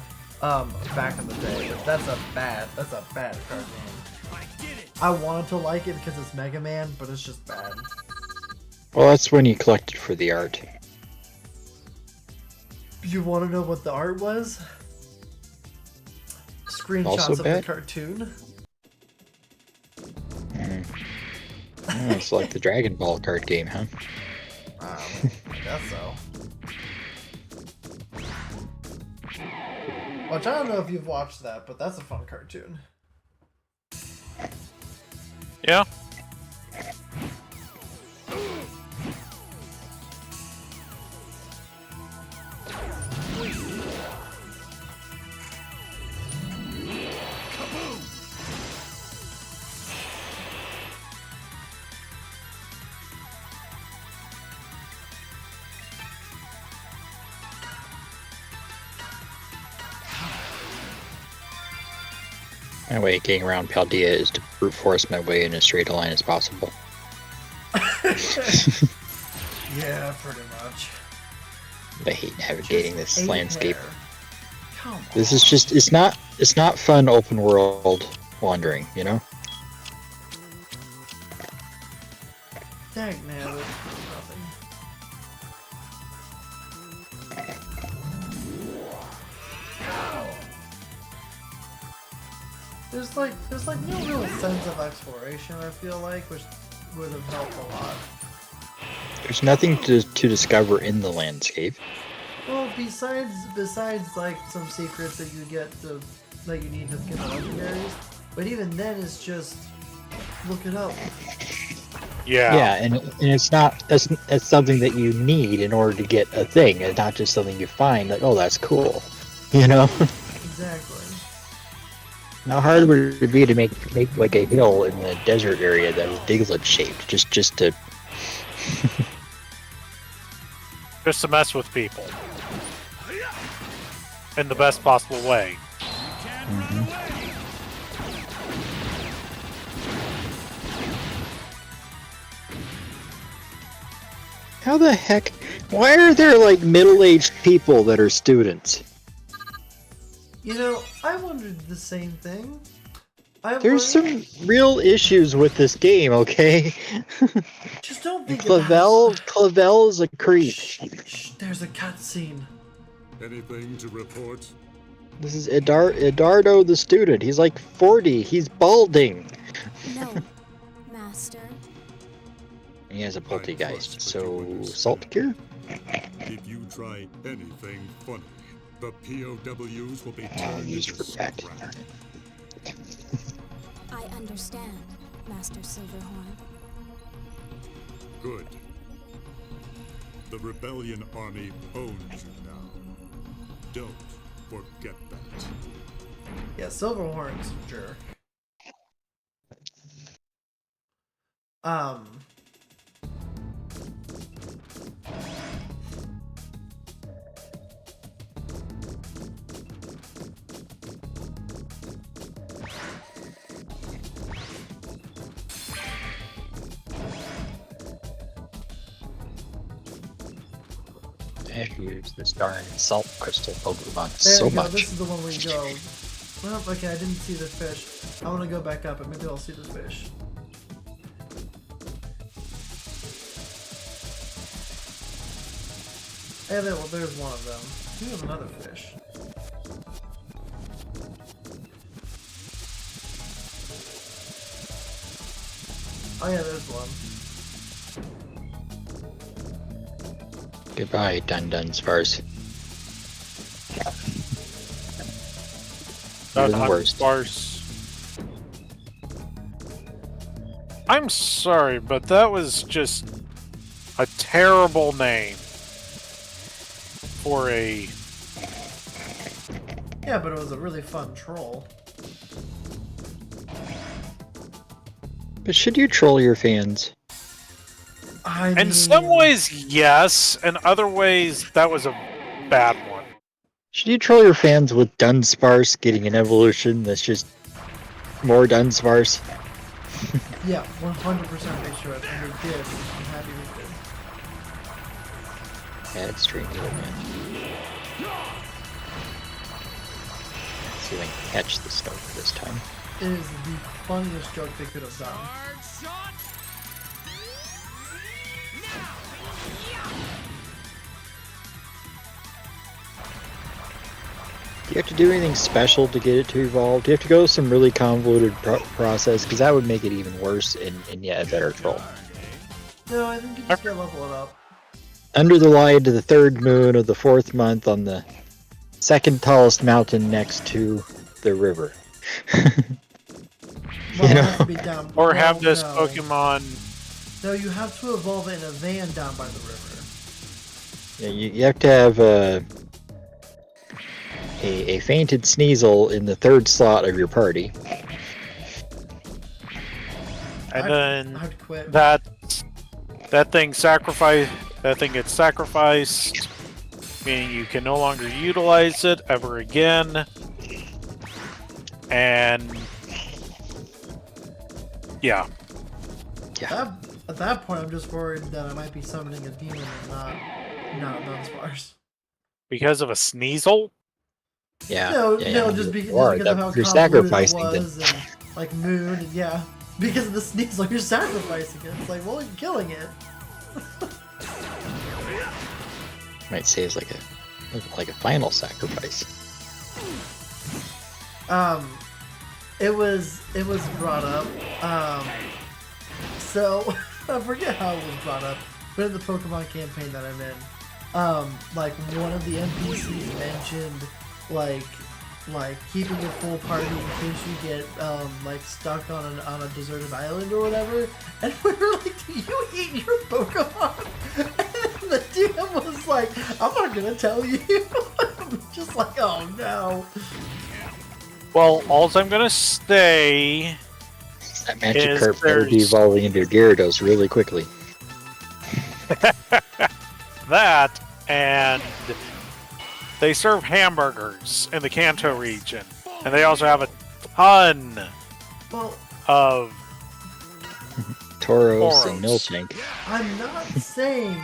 back in the day. That's a bad card game. I wanted to like it because it's Mega Man, but it's just bad. Well, that's when you collected for the art. You want to know what the art was? Screenshots Also of the bad? cartoon. Oh, it's like the Dragon Ball card game, huh? I guess so. Which I don't know if you've watched that, but that's a fun cartoon. Yeah. My way of getting around Paldea is to brute force my way in as straight a line as possible. Yeah, pretty much. I hate navigating Just this a landscape. hair. Come on. This is just, it's not fun open world wandering, you know? Dang, man, that's nothing. There's like no real sense of exploration, I feel like, which would have helped a lot. There's nothing to discover in the landscape. Well, besides like some secrets that you get that you need to get the legendaries, but even then it's just look it up. Yeah. Yeah, and it's not, that's something that you need in order to get a thing, and not just something you find, like, oh, that's cool. You know? Exactly. How hard would it be to make like a hill in the desert area that was Diglett shaped, just to Just to mess with people. In the best possible way. How the heck? Why are there like middle-aged people that are students? You know, I wondered the same thing. There's some real issues with this game, okay? Just don't think Clavel is a creep. Shh, there's a cutscene. Anything to report? This is Edardo the student. He's like 40. He's balding. No, Master. He has a poltergeist. So, salt cure? If you try anything funny, the POWs will be turned Used into for packing. scrap. understand, Master Silverhorn. Good. The rebellion army owns you now. Don't forget that. Yeah, Silverhorn's a jerk. I have to use this darn salt crystal Pokemon There so you go. much. This is the one we go. Well, okay, I didn't see the fish. I want to go back up and maybe I'll see the fish. Hey, there, well, there's one of them. Here's another fish. Oh yeah, there's one. Goodbye, Dunsparce. You're the worst. Sparse. I'm sorry, but that was just a terrible name for a... Yeah, but it was a really fun troll. But should you troll your fans? I In some mean, ways, yes. In other ways, that was a bad one. Should you troll your fans with Dunsparce getting an evolution that's just more Dunsparce? yeah, 100% make sure, and we did. I'm happy we did. Bad stream here, man. Let's see if I can catch the Stoker this time. It is the funniest joke they could have done. Do you have to do anything special to get it to evolve? Do you have to go some really convoluted process? Because that would make it even worse and yet a better troll. No, I think you just gotta level it up. Under the light of the third moon of the fourth month on the second tallest mountain next to the river. Well, You it has to know? be down. Or well, have this no. Pokemon... No, you have to evolve it in a van down by the river. Yeah, you have to have a fainted Sneasel in the third slot of your party. And then I'd quit. that thing gets sacrificed, meaning you can no longer utilize it ever again. And yeah. At that point, I'm just worried that I might be summoning a demon and not a Dunsparce. Because of a Sneasel? Yeah. No, yeah, no, yeah, just you because are. of how You're convoluted it sacrificing was, them. and like moon, and yeah, because of the Sneasel, you're sacrificing it. It's like, well, you're killing it. Might say it's like a final sacrifice. It was brought up. So I forget how it was brought up, but in the Pokemon campaign that I'm in, like one of the NPCs mentioned like keeping a full party in case you get like stuck on a deserted island or whatever, and we were like, "Do you eat your Pokemon?" And the DM was like, "I'm not gonna tell you." I'm just like, "Oh no." Well, all I'm gonna say That magic is carp better be there's- evolving into Gyarados really quickly. that, and they serve hamburgers in the Kanto region, and they also have a ton Well, of Tauros and Tauros. Miltank. I'm not saying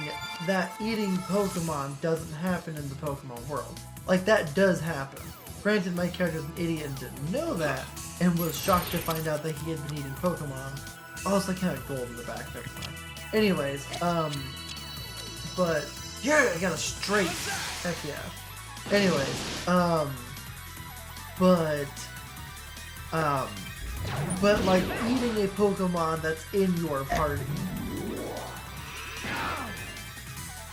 that eating Pokemon doesn't happen in the Pokemon world. Like, that does happen. Granted, my character's an idiot and didn't know that, and was shocked to find out that he had been eating Pokemon. Also, I kind of gold in the back, never mind. Anyways, but, yeah, I got a straight. Heck yeah. Anyways, but like eating a Pokemon that's in your party,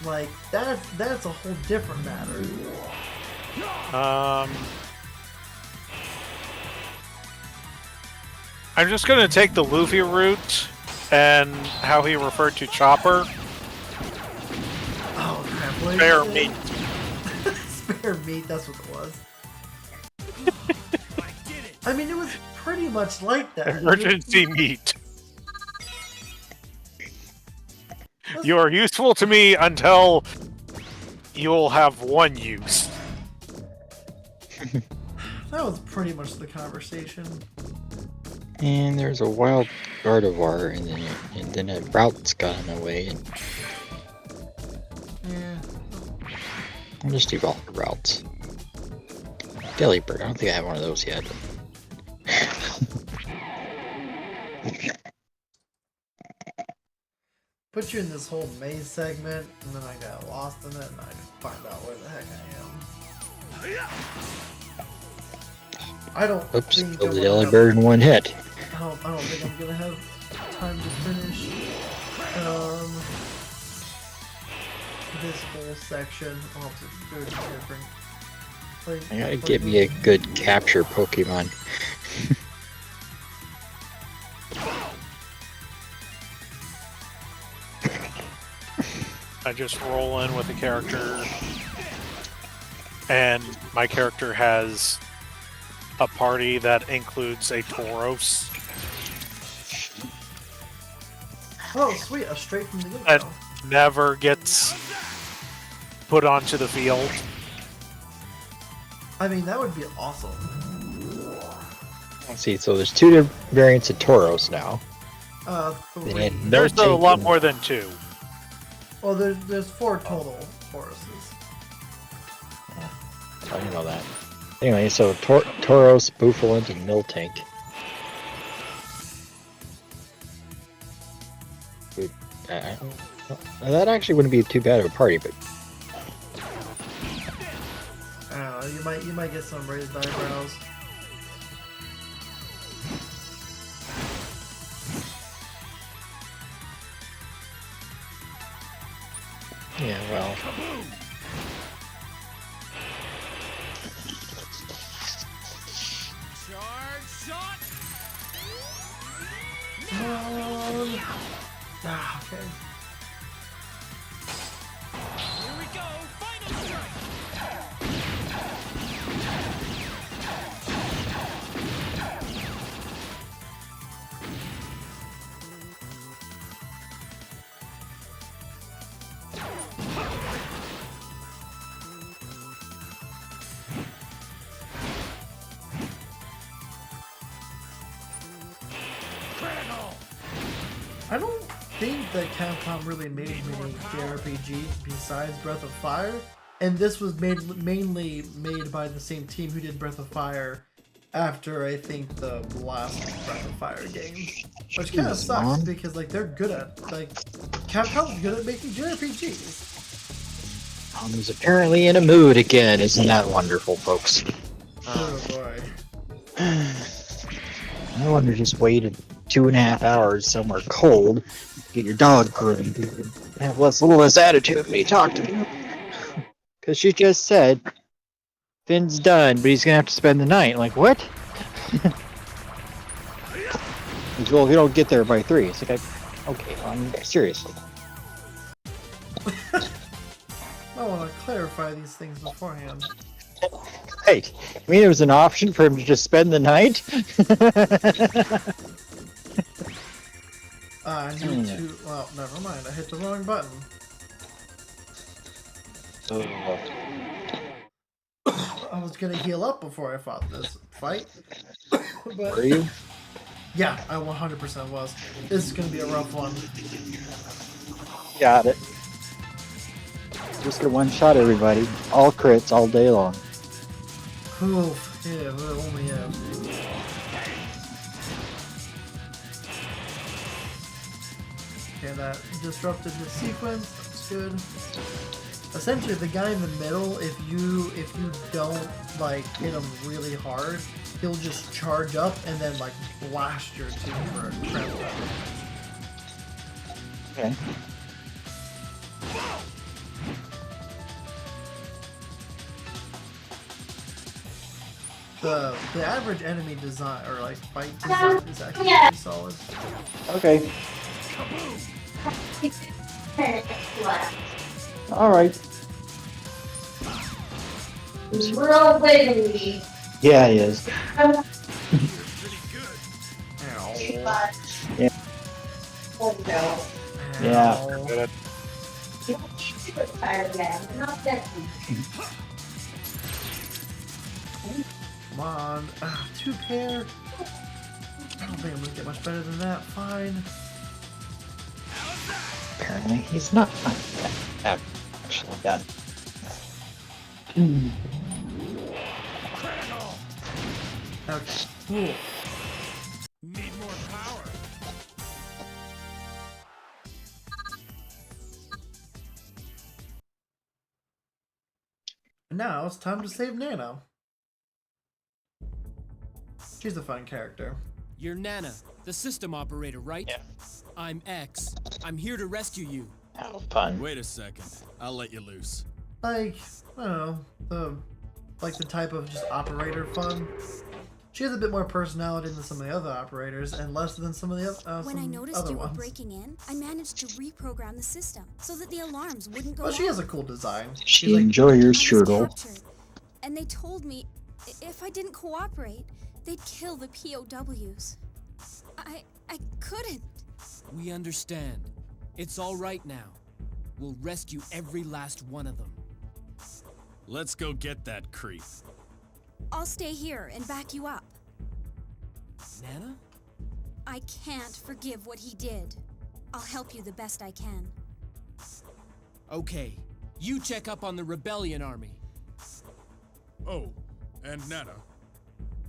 like that's a whole different matter. I'm just gonna take the Luffy route and how he referred to Chopper. Oh crap! What did Spare you meat. say? Spare meat. That's what it was. I mean, it was pretty much like that. Emergency meat. You are useful to me until you'll have one use. That was pretty much the conversation. And there's a wild Gardevoir, and then a route's got in the way, and Yeah. I'll just evolve the routes. Delibird, I don't think I have one of those yet. Put you in this whole maze segment, and then I got lost in it, and I didn't find out where the heck I am. I don't Oops, think killed I'm the gonna have- Delibird in one hit. I don't think I'm gonna have time to finish this whole section. I'll have to do it different. I gotta get me a good capture Pokemon. I just roll in with a character, and my character has a party that includes a Tauros. Oh, sweet! A straight from the get That go. never gets put onto the field. I mean, that would be awesome. Let's see, so there's two different variants of Tauros now. Three. They had no There's a lot taken- more than two. Well, there's 4 total Tauruses. I didn't know that. Anyway, so Tauros, Buffalant, and Miltank. Dude, that actually wouldn't be too bad of a party, but I don't know, you might get some raised eyebrows. yeah, well. Charge shot! Okay. Here we go! Final strike! I don't think that Capcom really made many JRPGs besides Breath of Fire, and this was mainly made by the same team who did Breath of Fire after I think the last Breath of Fire game, which kind of Jeez, sucks Mom. because like they're good at Capcom's good at making JRPGs. Mom's apparently in a mood again. Isn't that wonderful, folks? Oh boy. No wonder just waited 2.5 hours somewhere cold. Get your dog groomed. Have a little less attitude when you talk to me. Because she just said, Finn's done, but he's gonna have to spend the night. Like, what? Well, you don't get there by 3. It's like, okay, seriously. I want to clarify these things beforehand. Hey, I mean, there was an option for him to just spend the night? I need to. Well, never mind. I hit the wrong button. I was gonna heal up before I fought this fight. Were you? Yeah, I 100% was. This is gonna be a rough one. Got it. Just get one shot, everybody. All crits all day long. Oof, yeah, well, only Okay, that disrupted the sequence. That's good. Essentially, the guy in the middle, if you don't like hit him really hard, he'll just charge up and then like blast your team for a critical damage. Okay. the average enemy design or like fight design is actually pretty solid. Okay. All right. Yeah, he is. Yeah. Yeah. Good. Come on. 2 pair. I don't think I'm gonna get much better than that. Fine. Apparently, he's not actually done. Okay. Cool. Need more power. And now it's time to save Nana. She's a fun character. You're Nana, the system operator, right? Yeah. I'm X. I'm here to rescue you. How fun. Wait a second. I'll let you loose. Like, I don't know, the type of just operator fun. She has a bit more personality than some of the other operators, and less than some of the When I some noticed other you were ones. breaking in, I managed to reprogram the system so that the alarms wouldn't go Well, off. she has a cool design. She She's like, enjoy your I was strudel. captured, and they told me if I didn't cooperate, they'd kill the POWs. I couldn't. We understand. It's all right now. We'll rescue every last one of them. Let's go get that creep. I'll stay here and back you up. Nana? I can't forgive what he did. I'll help you the best I can. Okay. You check up on the rebellion army. Oh, and Nana,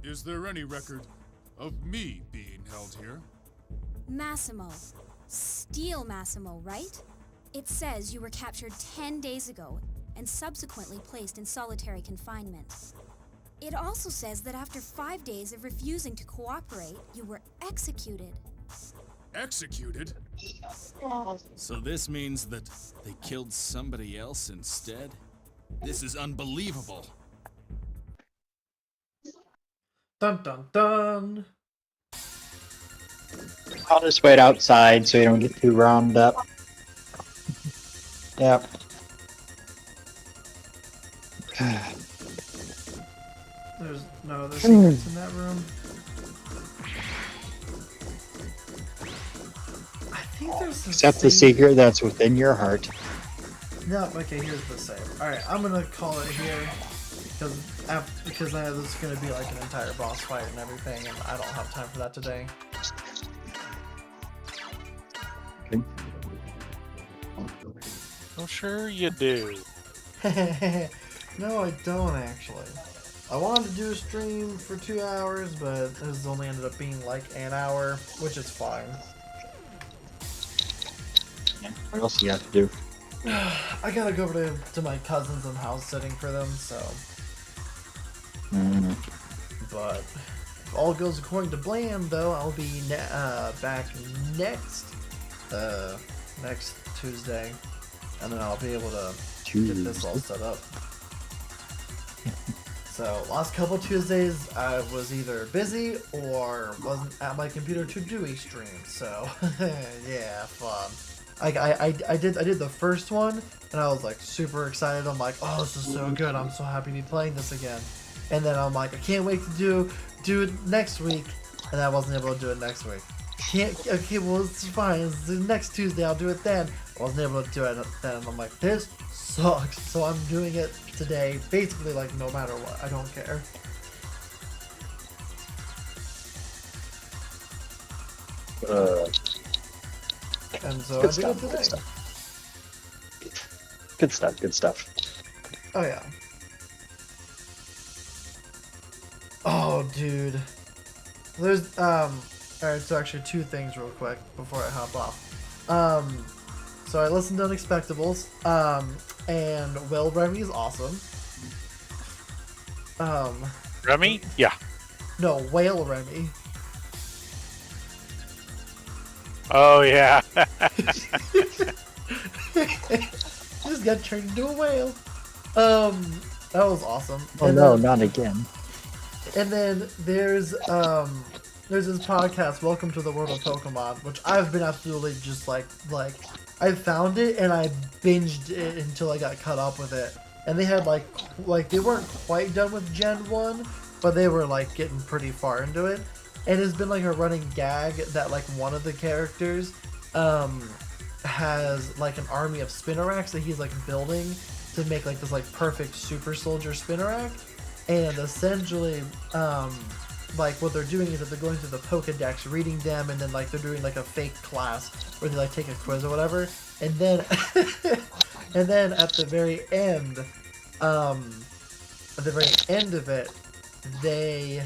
is there any record of me being held here? Massimo. Steel Massimo, right? It says you were captured 10 days ago and subsequently placed in solitary confinement. It also says that after 5 days of refusing to cooperate, you were executed. Executed? So this means that they killed somebody else instead? This is unbelievable. Dun dun dun. I'll just wait outside so you don't get too rounded up. Yep. There's no other secrets in that room. I think there's a Except the save- secret that's within your heart. No, okay, here's the save. Alright, I'm gonna call it here. Because I know this is gonna be like an entire boss fight and everything, and I don't have time for that today. Okay. Oh, sure you do. No, I don't actually. I wanted to do a stream for 2 hours, but this only ended up being like an hour, which is fine. What else do you have to do? I gotta go over to my cousins and house sitting for them, so. But if all goes according to plan, though, I'll be back next Tuesday, and then I'll be able to get this all set up. So last couple Tuesdays I was either busy or wasn't at my computer to do a stream. So yeah, fun. I did the first one and I was like super excited. I'm like, oh, this is so good. I'm so happy to be playing this again. And then I'm like, I can't wait to do it next week. And I wasn't able to do it next week. Okay, well, it's fine. It's the next Tuesday. I'll do it then. I wasn't able to do it then. I'm like, this sucks. So I'm doing it today. Basically, like, no matter what. I don't care. And so I did it today. Good stuff. Good stuff. Oh, yeah. Oh, dude. There's, alright, so actually two things real quick before I hop off. So I listened to Unexpectables, and Will Remy is awesome. Remy? Yeah. No, Whale Remy. Oh, yeah. Just got turned into a whale. That was awesome. Oh And no, then- not again. And then there's this podcast, Welcome to the World of Pokemon, which I've been absolutely just like I found it and I binged it until I got caught up with it. And they had like they weren't quite done with Gen 1, but they were like getting pretty far into it. And it's been like a running gag that like one of the characters has like an army of Spinoraks that he's like building to make like this like perfect super soldier Spinorak. And essentially, like what they're doing is that they're going through the Pokedex, reading them, and then like they're doing like a fake class where they like take a quiz or whatever, and then and then at the very end of it, they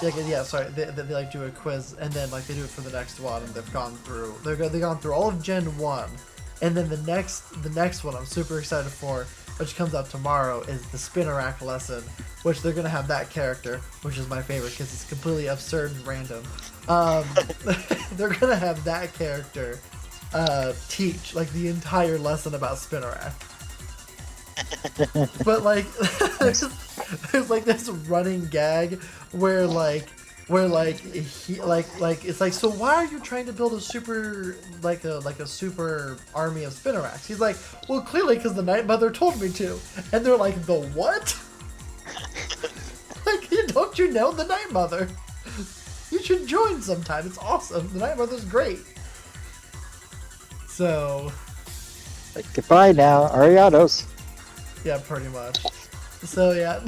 they like do a quiz, and then like they do it for the next one, and they've gone through all of Gen 1, and then the next one I'm super excited for, which comes out tomorrow, is the Spinarak lesson, which they're gonna have that character, which is my favorite because it's completely absurd and random. They're gonna have that character teach like the entire lesson about Spinarak. But like, there's like this running gag where he it's like, so why are you trying to build a super super army of Spinoraks? He's like, well, clearly because the Night Mother told me to. And they're like, the what? Like, don't you know the Night Mother? You should join sometime. It's awesome. The Night Mother's great. So, Like, goodbye now, Ariados. yeah, pretty much. So yeah.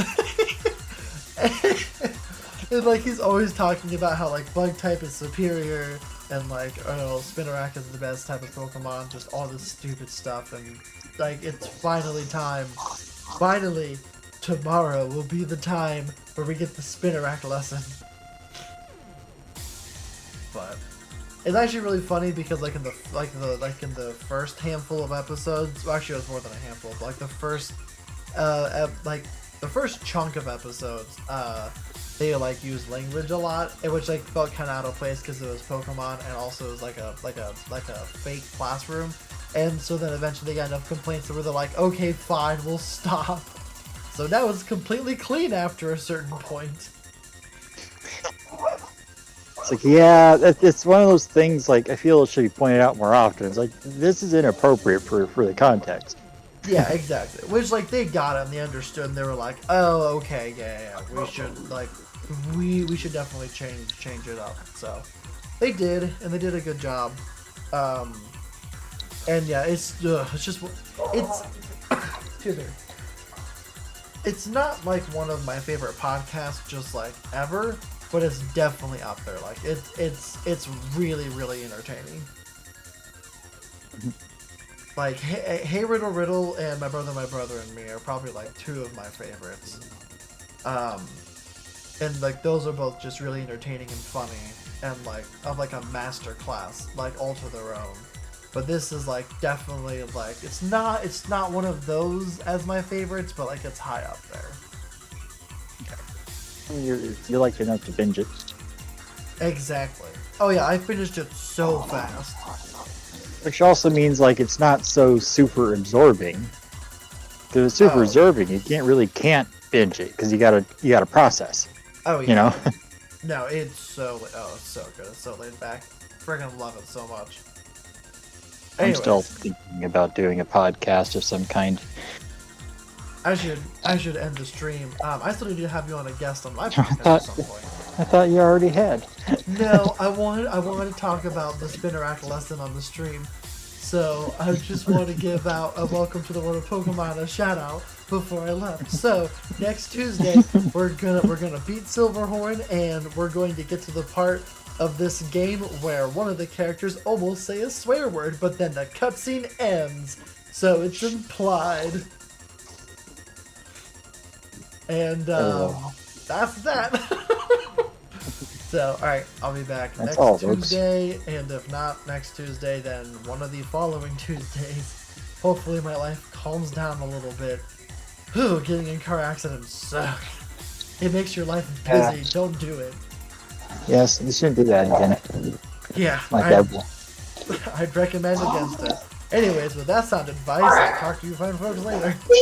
And like he's always talking about how like bug type is superior, and like, oh, Spinarak is the best type of Pokemon, just all this stupid stuff, and like it's finally time. Finally, tomorrow will be the time where we get the Spinarak lesson. But it's actually really funny because like in the first handful of episodes, well, actually it was more than a handful, but like the first chunk of episodes, they like use language a lot, which like felt kind of out of place because it was Pokemon, and also it was like a fake classroom, and so then eventually they got enough complaints where they're like, okay, fine, we'll stop. So now it's completely clean after a certain point. It's like, yeah, it's one of those things, like, I feel it should be pointed out more often. It's like, this is inappropriate for the context. Yeah, exactly. Which, like, they got it and they understood, and they were like, oh, okay, yeah, we should, like, we should definitely change it up. So, they did, and they did a good job. And yeah, it's just, excuse me. It's not, like, one of my favorite podcasts, just, like, ever, but it's definitely up there. Like, it's really, really entertaining. Like, Hey Riddle Riddle and My Brother and Me are probably, like, two of my favorites. And, like, those are both just really entertaining and funny, and, like, of, like, a master class, like, all to their own. But this is, like, definitely, like, it's not one of those as my favorites, but, like, it's high up there. You like enough to binge it. Exactly. Oh, yeah, I finished it so fast. Which also means, like, it's not so super absorbing. Because it's super absorbing, you can't binge it, because you gotta process. Oh, yeah. You know? No, it's so good. It's so laid back. Friggin' love it so much. I'm still thinking about doing a podcast of some kind. I should end the stream. I still need to have you on a guest on my podcast at some point. I thought you already had. No, I wanted to talk about the Spinarak lesson on the stream. So I just want to give out a Welcome to the World of Pokemon a shout out before I left. So next Tuesday we're gonna beat Silverhorn, and we're going to get to the part of this game where one of the characters almost say a swear word, but then the cutscene ends, so it's implied. And that's that. So, alright, I'll be back next Tuesday, and if not next Tuesday, then one of the following Tuesdays. Hopefully my life calms down a little bit. Whew, getting in car accidents suck. It makes your life busy, don't do it. Yes, you shouldn't do that again. Yeah, I'd recommend against it. Anyways, with that sound advice, I'll talk to you fine folks later.